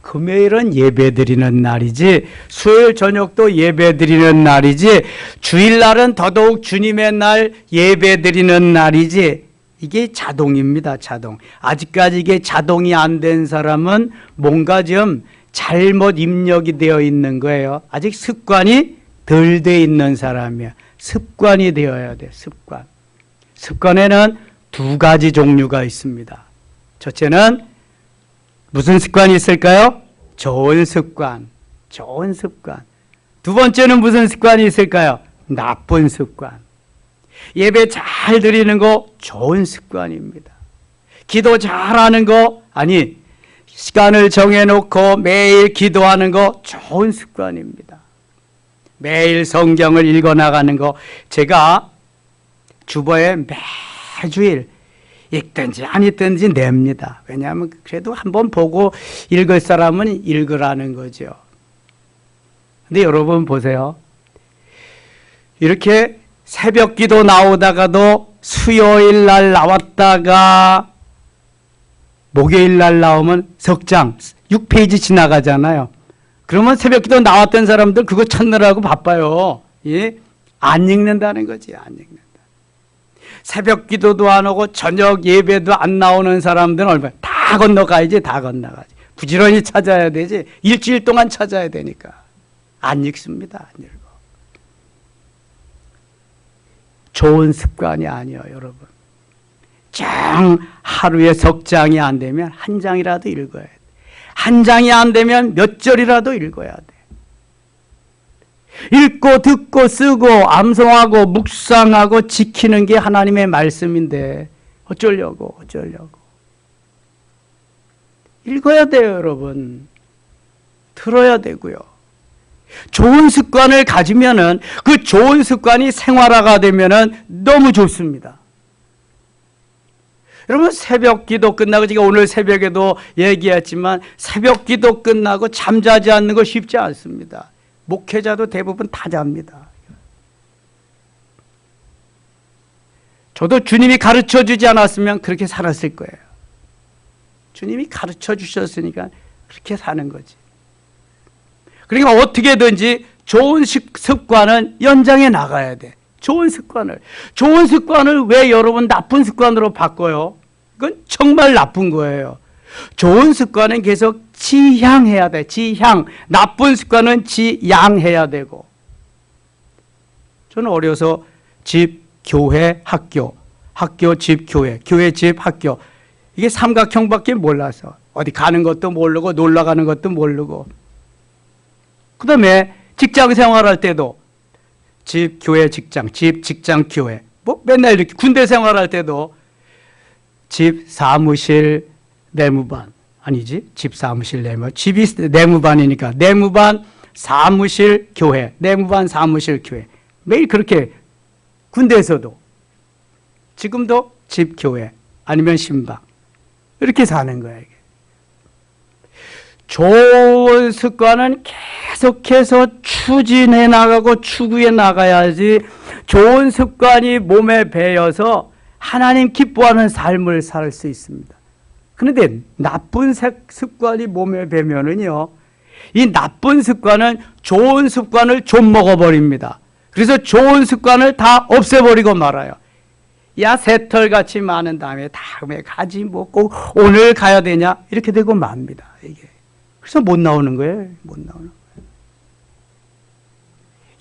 Speaker 1: 금요일은 예배 드리는 날이지, 수요일 저녁도 예배 드리는 날이지, 주일날은 더더욱 주님의 날 예배 드리는 날이지. 이게 자동입니다. 자동. 아직까지 이게 자동이 안 된 사람은 뭔가 좀 잘못 입력이 되어 있는 거예요. 아직 습관이 덜 돼 있는 사람이야. 습관이 되어야 돼. 습관. 습관에는 2가지 종류가 있습니다. 첫째는 무슨 습관이 있을까요? 좋은 습관. 좋은 습관. 두 번째는 무슨 습관이 있을까요? 나쁜 습관. 예배 잘 드리는 거 좋은 습관입니다. 기도 잘하는 거, 시간을 정해놓고 매일 기도하는 거 좋은 습관입니다. 매일 성경을 읽어나가는 거, 제가 주보에 매주일 읽든지 안 읽든지 냅니다. 왜냐하면 그래도 한번 보고 읽을 사람은 읽으라는 거죠. 근데 여러분 보세요. 이렇게 새벽 기도 나오다가도 수요일 날 나왔다가 목요일 날 나오면 석장 6페이지 지나가잖아요. 그러면 새벽 기도 나왔던 사람들 그거 찾느라고 바빠요. 예? 안 읽는다는 거지. 안 읽는다. 새벽 기도도 안 오고 저녁 예배도 안 나오는 사람들은 얼마나 다 건너가야지, 다 건너가지. 부지런히 찾아야 되지. 일주일 동안 찾아야 되니까. 안 읽습니다. 안 읽어. 좋은 습관이 아니에요, 여러분. 장 하루에 석 장이 안 되면 한 장이라도 읽어야 돼. 한 장이 안 되면 몇 절이라도 읽어야 돼. 읽고 듣고 쓰고 암송하고 묵상하고 지키는 게 하나님의 말씀인데 어쩌려고. 읽어야 돼요, 여러분. 들어야 되고요. 좋은 습관을 가지면은 그 좋은 습관이 생활화가 되면은 너무 좋습니다. 여러분, 새벽 기도 끝나고, 제가 오늘 새벽에도 얘기했지만 새벽 기도 끝나고 잠자지 않는 거 쉽지 않습니다. 목회자도 대부분 다 잡니다. 저도 주님이 가르쳐 주지 않았으면 그렇게 살았을 거예요. 주님이 가르쳐 주셨으니까 그렇게 사는 거지. 그러니까 어떻게든지 좋은 습관은 연장해 나가야 돼. 좋은 습관을 왜 여러분 나쁜 습관으로 바꿔요? 그건 정말 나쁜 거예요. 좋은 습관은 계속 지향해야 돼. 지향. 나쁜 습관은 지양해야 되고. 저는 어려서 집, 교회, 학교, 학교, 집, 교회, 교회, 집, 학교. 이게 삼각형밖에 몰라서 어디 가는 것도 모르고 놀러 가는 것도 모르고. 그 다음에 직장 생활할 때도 집, 교회, 직장, 집, 직장, 교회. 뭐 맨날 이렇게 군대 생활할 때도 집, 사무실, 내무반. 아니지. 집, 사무실, 내무반. 집이 내무반이니까 내무반, 사무실, 교회. 내무반, 사무실, 교회. 매일 그렇게 군대에서도 지금도 집, 교회 아니면 신방 이렇게 사는 거예요. 좋은 습관은 계속해서 추진해 나가고 추구해 나가야지 좋은 습관이 몸에 배어서 하나님 기뻐하는 삶을 살 수 있습니다. 그런데 나쁜 습관이 몸에 배면은요, 이 나쁜 습관은 좋은 습관을 좀 먹어버립니다. 그래서 좋은 습관을 다 없애버리고 말아요. 야, 새털같이 많은 다음에 다음에 가지 뭐 꼭 오늘 가야 되냐 이렇게 되고 맙니다. 이게. 그래서 못 나오는 거예요. 못 나오는 거예요.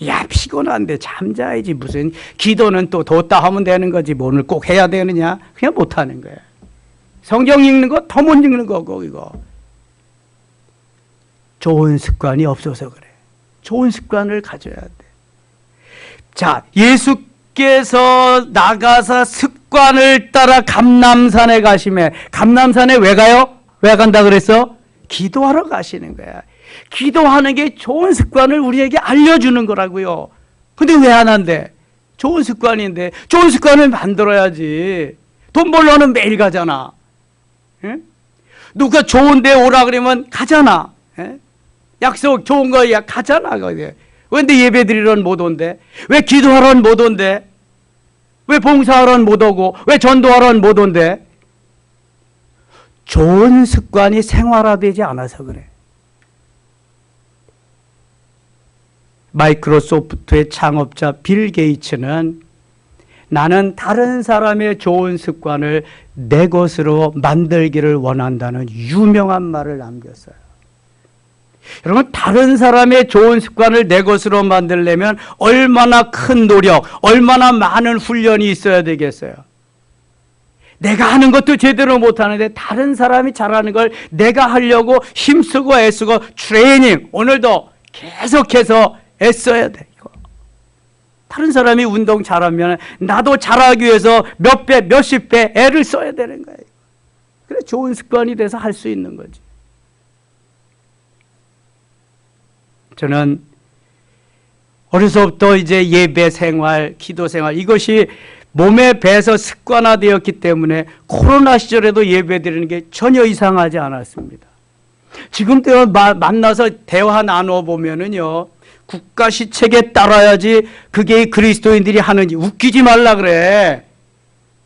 Speaker 1: 야, 피곤한데 잠자야지. 무슨 기도는 또 뒀다 하면 되는 거지. 뭐 오늘 꼭 해야 되느냐. 그냥 못하는 거예요. 성경 읽는 거 더 못 읽는 거고 이거. 좋은 습관이 없어서 그래. 좋은 습관을 가져야 돼. 자, 예수께서 나가서 습관을 따라 감람산에 가시매. 감람산에 왜 가요? 왜 간다 그랬어? 기도하러 가시는 거야. 기도하는 게 좋은 습관을 우리에게 알려주는 거라고요. 근데 왜 안 한대? 좋은 습관인데. 좋은 습관을 만들어야지. 돈 벌러는 매일 가잖아. 예? 누가 좋은 데 오라 그러면 가잖아. 예? 약속 좋은 거 가잖아. 근데 예배 드리러는 못 온대? 왜 기도하러는 못 온대? 왜 봉사하러는 못 오고? 왜 전도하러는 못 온대? 좋은 습관이 생활화되지 않아서 그래. 마이크로소프트의 창업자 빌 게이츠는 나는 다른 사람의 좋은 습관을 내 것으로 만들기를 원한다는 유명한 말을 남겼어요. 여러분, 다른 사람의 좋은 습관을 내 것으로 만들려면 얼마나 큰 노력, 얼마나 많은 훈련이 있어야 되겠어요. 내가 하는 것도 제대로 못하는데 다른 사람이 잘하는 걸 내가 하려고 힘쓰고 애쓰고 트레이닝, 오늘도 계속해서 애써야 돼. 이거. 다른 사람이 운동 잘하면 나도 잘하기 위해서 몇 배, 몇십 배 애를 써야 되는 거예요. 그래 좋은 습관이 돼서 할 수 있는 거지. 저는 어려서부터 이제 예배 생활, 기도 생활 이것이 몸에 배서 습관화되었기 때문에 코로나 시절에도 예배 드리는 게 전혀 이상하지 않았습니다. 지금도 만나서 대화 나누어 보면은요, 국가 시책에 따라야지 그게 그리스도인들이 하는지 웃기지 말라 그래.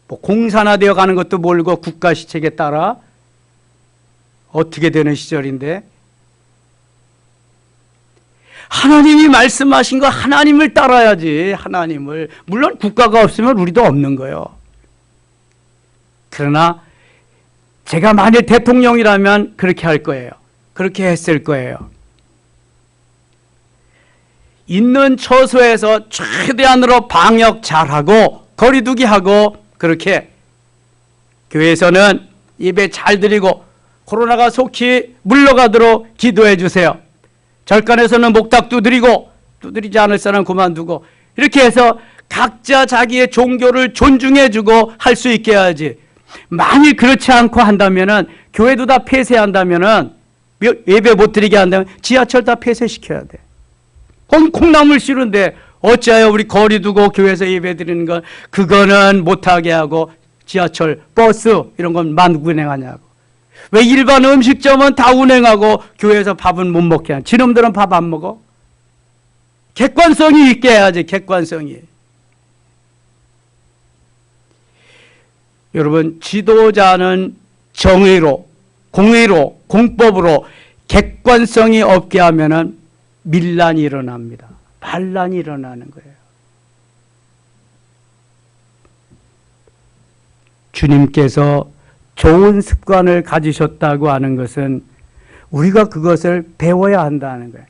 Speaker 1: 뭐 공산화되어 가는 것도 모르고 국가 시책에 따라 어떻게 되는 시절인데 하나님이 말씀하신 거 하나님을 따라야지. 하나님을. 물론 국가가 없으면 우리도 없는 거예요. 그러나 제가 만일 대통령이라면 그렇게 할 거예요. 그렇게 했을 거예요. 있는 처소에서 최대한으로 방역 잘하고 거리두기 하고, 그렇게 교회에서는 예배 잘 드리고 코로나가 속히 물러가도록 기도해 주세요. 절간에서는 목탁 두드리고, 두드리지 않을 사람 그만두고, 이렇게 해서 각자 자기의 종교를 존중해 주고 할 수 있게 해야지. 만일 그렇지 않고 한다면은, 교회도 다 폐쇄한다면은, 예배 못 드리게 한다면 지하철 다 폐쇄시켜야 돼. 콩나물 씨른데 어찌하여 우리 거리 두고 교회에서 예배 드리는 건 그거는 못하게 하고 지하철, 버스 이런 건만 운행하냐고. 왜 일반 음식점은 다 운행하고 교회에서 밥은 못 먹게 하냐. 지놈들은 밥 안 먹어? 객관성이 있게 해야지, 객관성이. 여러분, 지도자는 정의로, 공의로, 공법으로 객관성이 없게 하면은 밀란이 일어납니다. 반란이 일어나는 거예요. 주님께서 좋은 습관을 가지셨다고 하는 것은 우리가 그것을 배워야 한다는 거예요.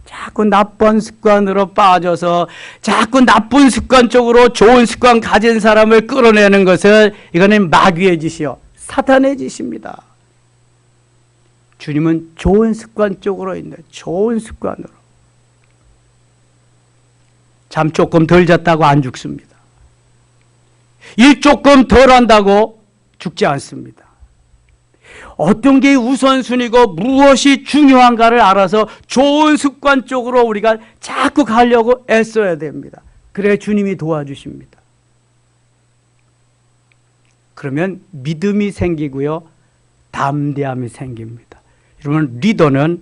Speaker 1: 자꾸 나쁜 습관으로 빠져서 자꾸 나쁜 습관 쪽으로 좋은 습관 가진 사람을 끌어내는 것은 이거는 마귀의 짓이요, 사탄의 짓입니다. 주님은 좋은 습관 쪽으로 있는, 좋은 습관으로. 잠 조금 덜 잤다고 안 죽습니다. 일 조금 덜 한다고 죽지 않습니다. 어떤 게 우선순위고 무엇이 중요한가를 알아서 좋은 습관 쪽으로 우리가 자꾸 가려고 애써야 됩니다. 그래 주님이 도와주십니다. 그러면 믿음이 생기고요, 담대함이 생깁니다. 여러분, 리더는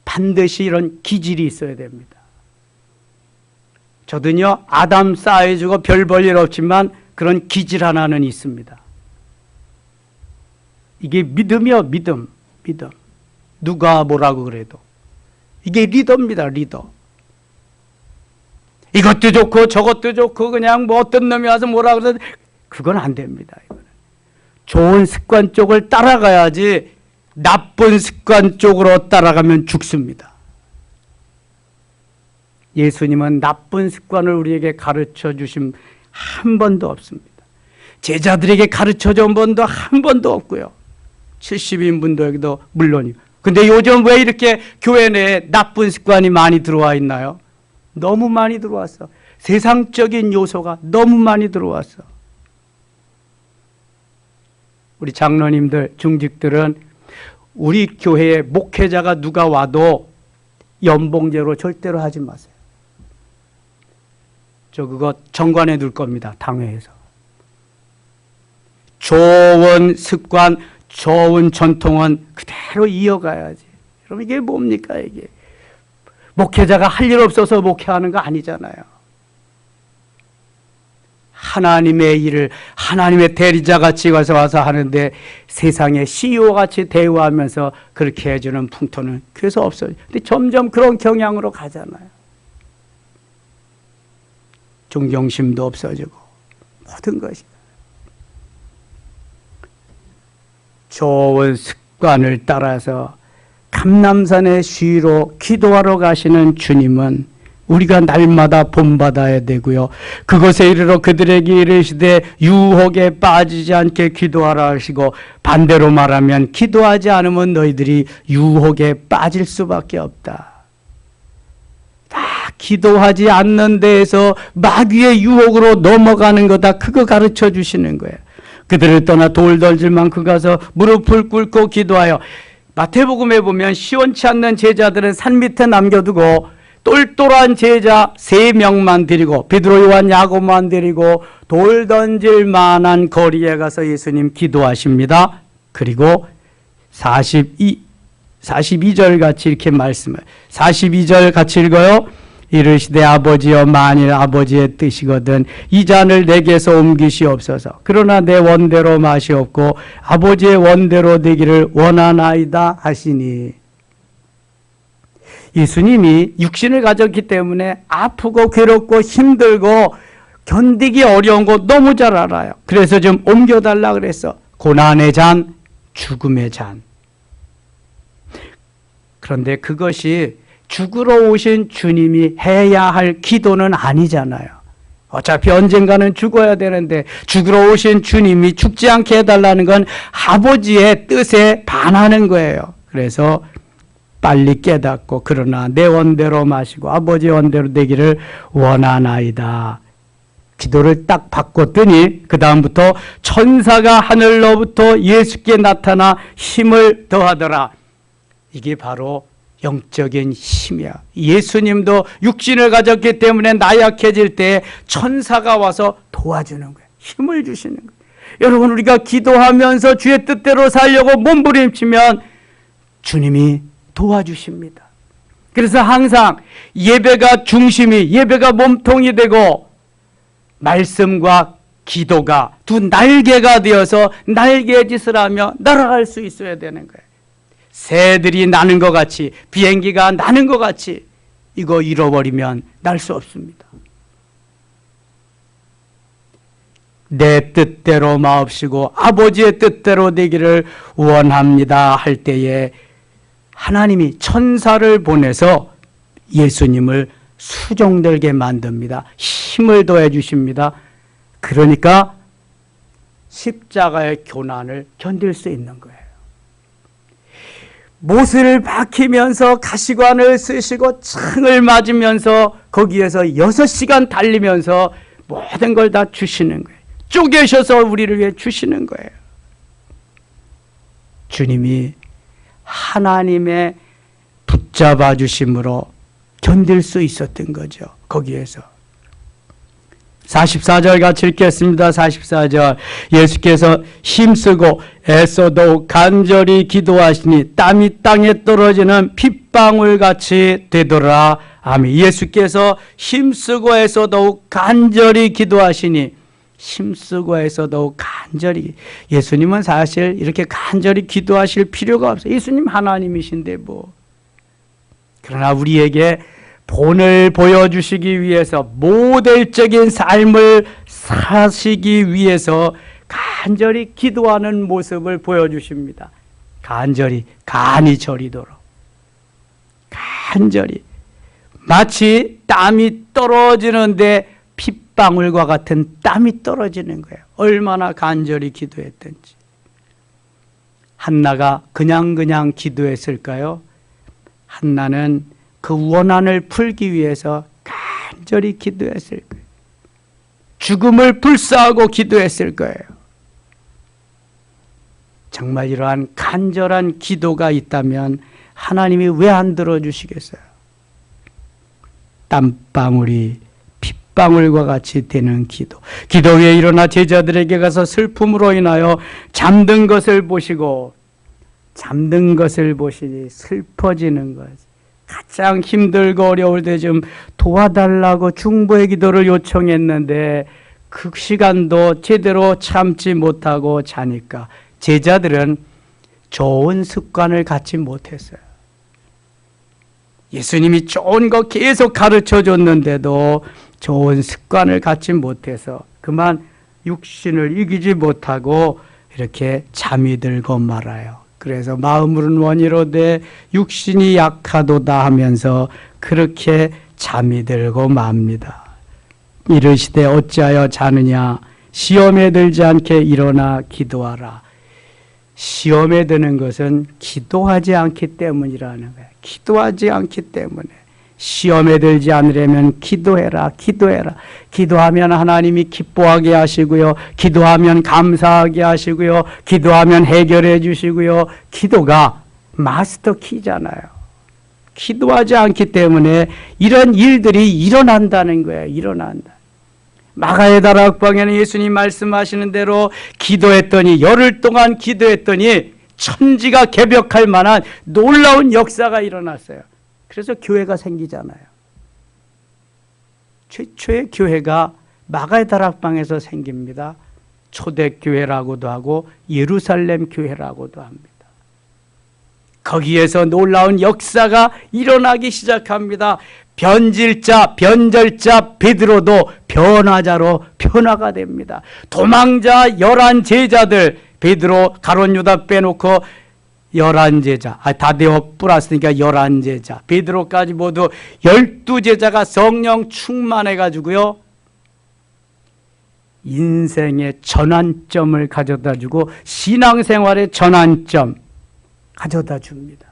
Speaker 1: 반드시 이런 기질이 있어야 됩니다. 저도요, 아담 사이즈고 별 볼 일 없지만 그런 기질 하나는 있습니다. 이게 믿음이요, 믿음. 누가 뭐라고 그래도. 이게 리더입니다, 리더. 이것도 좋고 저것도 좋고 그냥 뭐 어떤 놈이 와서 뭐라 그래도 그건 안 됩니다. 이거는. 좋은 습관 쪽을 따라가야지 나쁜 습관 쪽으로 따라가면 죽습니다. 예수님은 나쁜 습관을 우리에게 가르쳐 주신 한 번도 없습니다. 제자들에게 가르쳐 준 번도 한 번도 없고요. 70인분도 여기도 물론이고. 근데 요즘 왜 이렇게 교회 내에 나쁜 습관이 많이 들어와 있나요? 너무 많이 들어왔어. 세상적인 요소가 너무 많이 들어왔어. 우리 장로님들, 중직들은 우리 교회에 목회자가 누가 와도 연봉제로 절대로 하지 마세요. 저 그거 정관에 넣을 겁니다, 당회에서. 좋은 습관, 좋은 전통은 그대로 이어가야지. 그럼 이게 뭡니까, 이게? 목회자가 할 일 없어서 목회하는 거 아니잖아요. 하나님의 일을 하나님의 대리자같이 와서 하는데 세상의 CEO같이 대우하면서 그렇게 해주는 풍토는 교회에서 없어요. 근데 점점 그런 경향으로 가잖아요. 존경심도 없어지고 모든 것이. 좋은 습관을 따라서 감람산에 쉬러 기도하러 가시는 주님은 우리가 날마다 본받아야 되고요. 그것에 이르러 그들에게 이르시되 유혹에 빠지지 않게 기도하라 하시고, 반대로 말하면 기도하지 않으면 너희들이 유혹에 빠질 수밖에 없다. 다 기도하지 않는 데에서 마귀의 유혹으로 넘어가는 거다. 그거 가르쳐 주시는 거예요. 그들을 떠나 돌 던질 만큼 가서 무릎을 꿇고 기도하여. 마태복음에 보면 시원치 않는 제자들은 산 밑에 남겨두고 똘똘한 제자 3명만 데리고 베드로, 요한, 야고보만 데리고 돌 던질 만한 거리에 가서 예수님 기도하십니다. 그리고 42절 같이 이렇게 말씀을, 42절 같이 읽어요. 이르시되 아버지여, 만일 아버지의 뜻이거든 이 잔을 내게서 옮기시옵소서. 그러나 내 원대로 마시옵고 아버지의 원대로 되기를 원하나이다 하시니. 예수님이 육신을 가졌기 때문에 아프고 괴롭고 힘들고 견디기 어려운 거 너무 잘 알아요. 그래서 좀 옮겨달라 그랬어. 고난의 잔, 죽음의 잔. 그런데 그것이 죽으러 오신 주님이 해야 할 기도는 아니잖아요. 어차피 언젠가는 죽어야 되는데 죽으러 오신 주님이 죽지 않게 해달라는 건 아버지의 뜻에 반하는 거예요. 그래서 빨리 깨닫고 그러나 내 원대로 마시고 아버지 원대로 되기를 원하나이다. 기도를 딱 바꿨더니 그 다음부터 천사가 하늘로부터 예수께 나타나 힘을 더하더라. 이게 바로 영적인 힘이야. 예수님도 육신을 가졌기 때문에 나약해질 때 천사가 와서 도와주는 거예요. 힘을 주시는 거예요. 여러분, 우리가 기도하면서 주의 뜻대로 살려고 몸부림치면 주님이 도와주십니다. 그래서 항상 예배가 중심이, 예배가 몸통이 되고 말씀과 기도가 두 날개가 되어서 날개의 짓을 하며 날아갈 수 있어야 되는 거예요. 새들이 나는 것 같이, 비행기가 나는 것 같이 이거 잃어버리면 날 수 없습니다. 내 뜻대로 마옵시고 아버지의 뜻대로 되기를 원합니다 할 때에 하나님이 천사를 보내서 예수님을 수종들게 만듭니다. 힘을 더해 주십니다. 그러니까 십자가의 고난을 견딜 수 있는 거예요. 못을 박히면서 가시관을 쓰시고 창을 맞으면서 거기에서 6시간 달리면서 모든 걸 다 주시는 거예요. 쪼개셔서 우리를 위해 주시는 거예요. 주님이 하나님의 붙잡아 주심으로 견딜 수 있었던 거죠. 거기에서 44절 같이 읽겠습니다. 44절 예수께서 힘쓰고 애써도 간절히 기도하시니 땀이 땅에 떨어지는 핏방울같이 되더라. 아멘. 예수께서 힘쓰고 애써도 간절히 기도하시니, 힘쓰고 애써도 간절히, 예수님은 사실 이렇게 간절히 기도하실 필요가 없어요. 예수님 하나님이신데 뭐. 그러나 우리에게 본을 보여주시기 위해서, 모델적인 삶을 사시기 위해서 간절히 기도하는 모습을 보여주십니다. 간절히, 간이 저리도록. 간절히. 마치 땀이 떨어지는데 핏방울과 같은 땀이 떨어지는 거예요. 얼마나 간절히 기도했던지. 한나가 그냥 기도했을까요? 한나는 그 원한을 풀기 위해서 간절히 기도했을 거예요. 죽음을 불사하고 기도했을 거예요. 정말 이러한 간절한 기도가 있다면 하나님이 왜 안 들어주시겠어요? 땀방울이 핏방울과 같이 되는 기도. 기도 위에 일어나 제자들에게 가서 슬픔으로 인하여 잠든 것을 보시고, 잠든 것을 보시니 슬퍼지는 것. 가장 힘들고 어려울 때 좀 도와달라고 중보의 기도를 요청했는데 그 시간도 제대로 참지 못하고 자니까 제자들은 좋은 습관을 갖지 못했어요. 예수님이 좋은 거 계속 가르쳐 줬는데도 좋은 습관을 갖지 못해서 그만 육신을 이기지 못하고 이렇게 잠이 들고 말아요. 그래서 마음으로는 원이로되 육신이 약하도다 하면서 그렇게 잠이 들고 맙니다. 이르시되 어찌하여 자느냐, 시험에 들지 않게 일어나 기도하라. 시험에 드는 것은 기도하지 않기 때문이라는 거예요. 기도하지 않기 때문에. 시험에 들지 않으려면 기도해라. 기도하면 하나님이 기뻐하게 하시고요. 기도하면 감사하게 하시고요. 기도하면 해결해 주시고요. 기도가 마스터 키잖아요. 기도하지 않기 때문에 이런 일들이 일어난다는 거예요. 일어난다. 마가의 다락방에는 예수님 말씀하시는 대로 기도했더니, 열흘 동안 기도했더니 천지가 개벽할 만한 놀라운 역사가 일어났어요. 그래서 교회가 생기잖아요. 최초의 교회가 마가의 다락방에서 생깁니다. 초대교회라고도 하고 예루살렘 교회라고도 합니다. 거기에서 놀라운 역사가 일어나기 시작합니다. 변절자 베드로도 변화자로 변화가 됩니다. 도망자 11 제자들 베드로, 가룟 유다 빼놓고 11제자, 다데오 플러스니까 11제자, 베드로까지 모두 12제자가 성령 충만해가지고요, 인생의 전환점을 가져다 주고 신앙생활의 전환점 가져다 줍니다.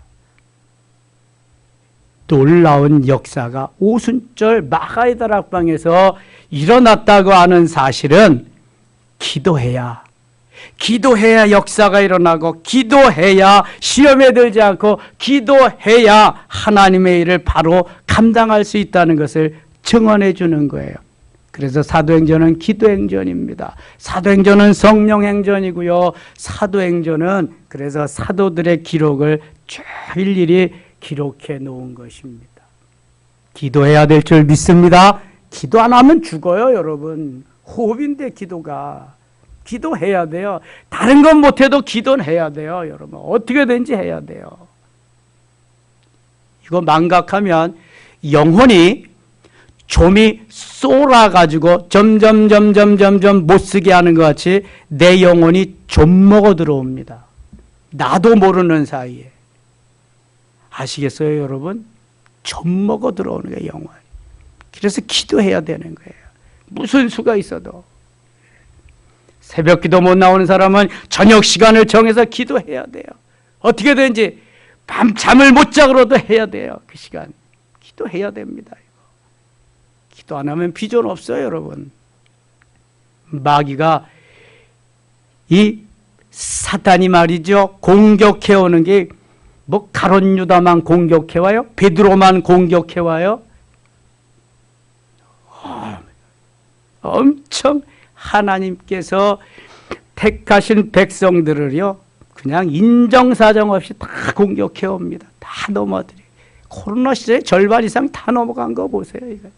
Speaker 1: 놀라운 역사가 오순절 마가의 다락방에서 일어났다고 하는 사실은 기도해야 역사가 일어나고, 기도해야 시험에 들지 않고, 기도해야 하나님의 일을 바로 감당할 수 있다는 것을 증언해 주는 거예요. 그래서 사도행전은 기도행전입니다. 사도행전은 성령행전이고요. 사도행전은 그래서 사도들의 기록을 쭉 일일이 기록해 놓은 것입니다. 기도해야 될 줄 믿습니다. 기도 안 하면 죽어요, 여러분. 호흡인데 기도가. 기도해야 돼요. 다른 건 못해도 기도는 해야 돼요, 여러분. 어떻게든지 해야 돼요. 이거 망각하면 영혼이 좀이 쏠아가지고 점점 못쓰게 하는 것 같이 내 영혼이 좀 먹어 들어옵니다. 나도 모르는 사이에. 아시겠어요, 여러분? 좀 먹어 들어오는 거예요, 영혼이. 그래서 기도해야 되는 거예요. 무슨 수가 있어도. 새벽 기도 못 나오는 사람은 저녁 시간을 정해서 기도해야 돼요. 어떻게든지 밤잠을 못 자고라도 해야 돼요. 그 시간. 기도해야 됩니다. 기도 안 하면 비전 없어요, 여러분. 마귀가 이 사탄이 말이죠, 공격해오는 게 뭐 가룟 유다만 공격해와요? 베드로만 공격해와요? 엄청 하나님께서 택하신 백성들을요, 그냥 인정사정 없이 다 공격해옵니다. 다 넘어뜨려. 코로나 시대에 절반 이상 다 넘어간 거 보세요. 이거.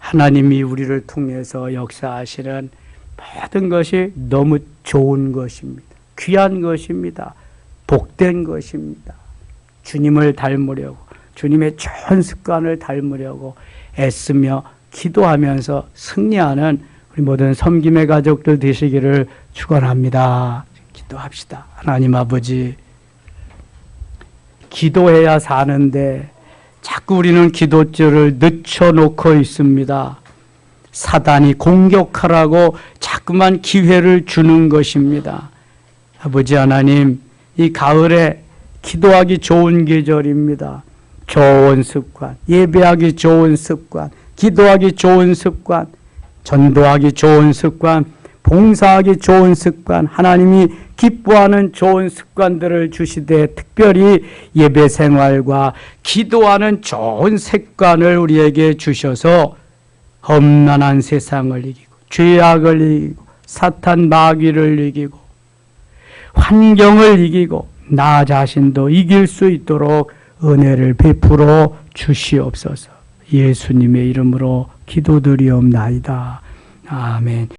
Speaker 1: 하나님이 우리를 통해서 역사하시는 모든 것이 너무 좋은 것입니다. 귀한 것입니다. 복된 것입니다. 주님을 닮으려고, 주님의 좋은 습관을 닮으려고 애쓰며 기도하면서 승리하는 우리 모든 섬김의 가족들 되시기를 축원합니다. 기도합시다. 하나님 아버지, 기도해야 사는데 자꾸 우리는 기도줄을 늦춰놓고 있습니다. 사단이 공격하라고 자꾸만 기회를 주는 것입니다. 아버지 하나님, 이 가을에 기도하기 좋은 계절입니다. 좋은 습관, 예배하기 좋은 습관, 기도하기 좋은 습관, 전도하기 좋은 습관, 봉사하기 좋은 습관, 하나님이 기뻐하는 좋은 습관들을 주시되 특별히 예배 생활과 기도하는 좋은 습관을 우리에게 주셔서 험난한 세상을 이기고 죄악을 이기고 사탄 마귀를 이기고 환경을 이기고 나 자신도 이길 수 있도록 은혜를 베풀어 주시옵소서. 예수님의 이름으로 기도드리옵나이다. 아멘.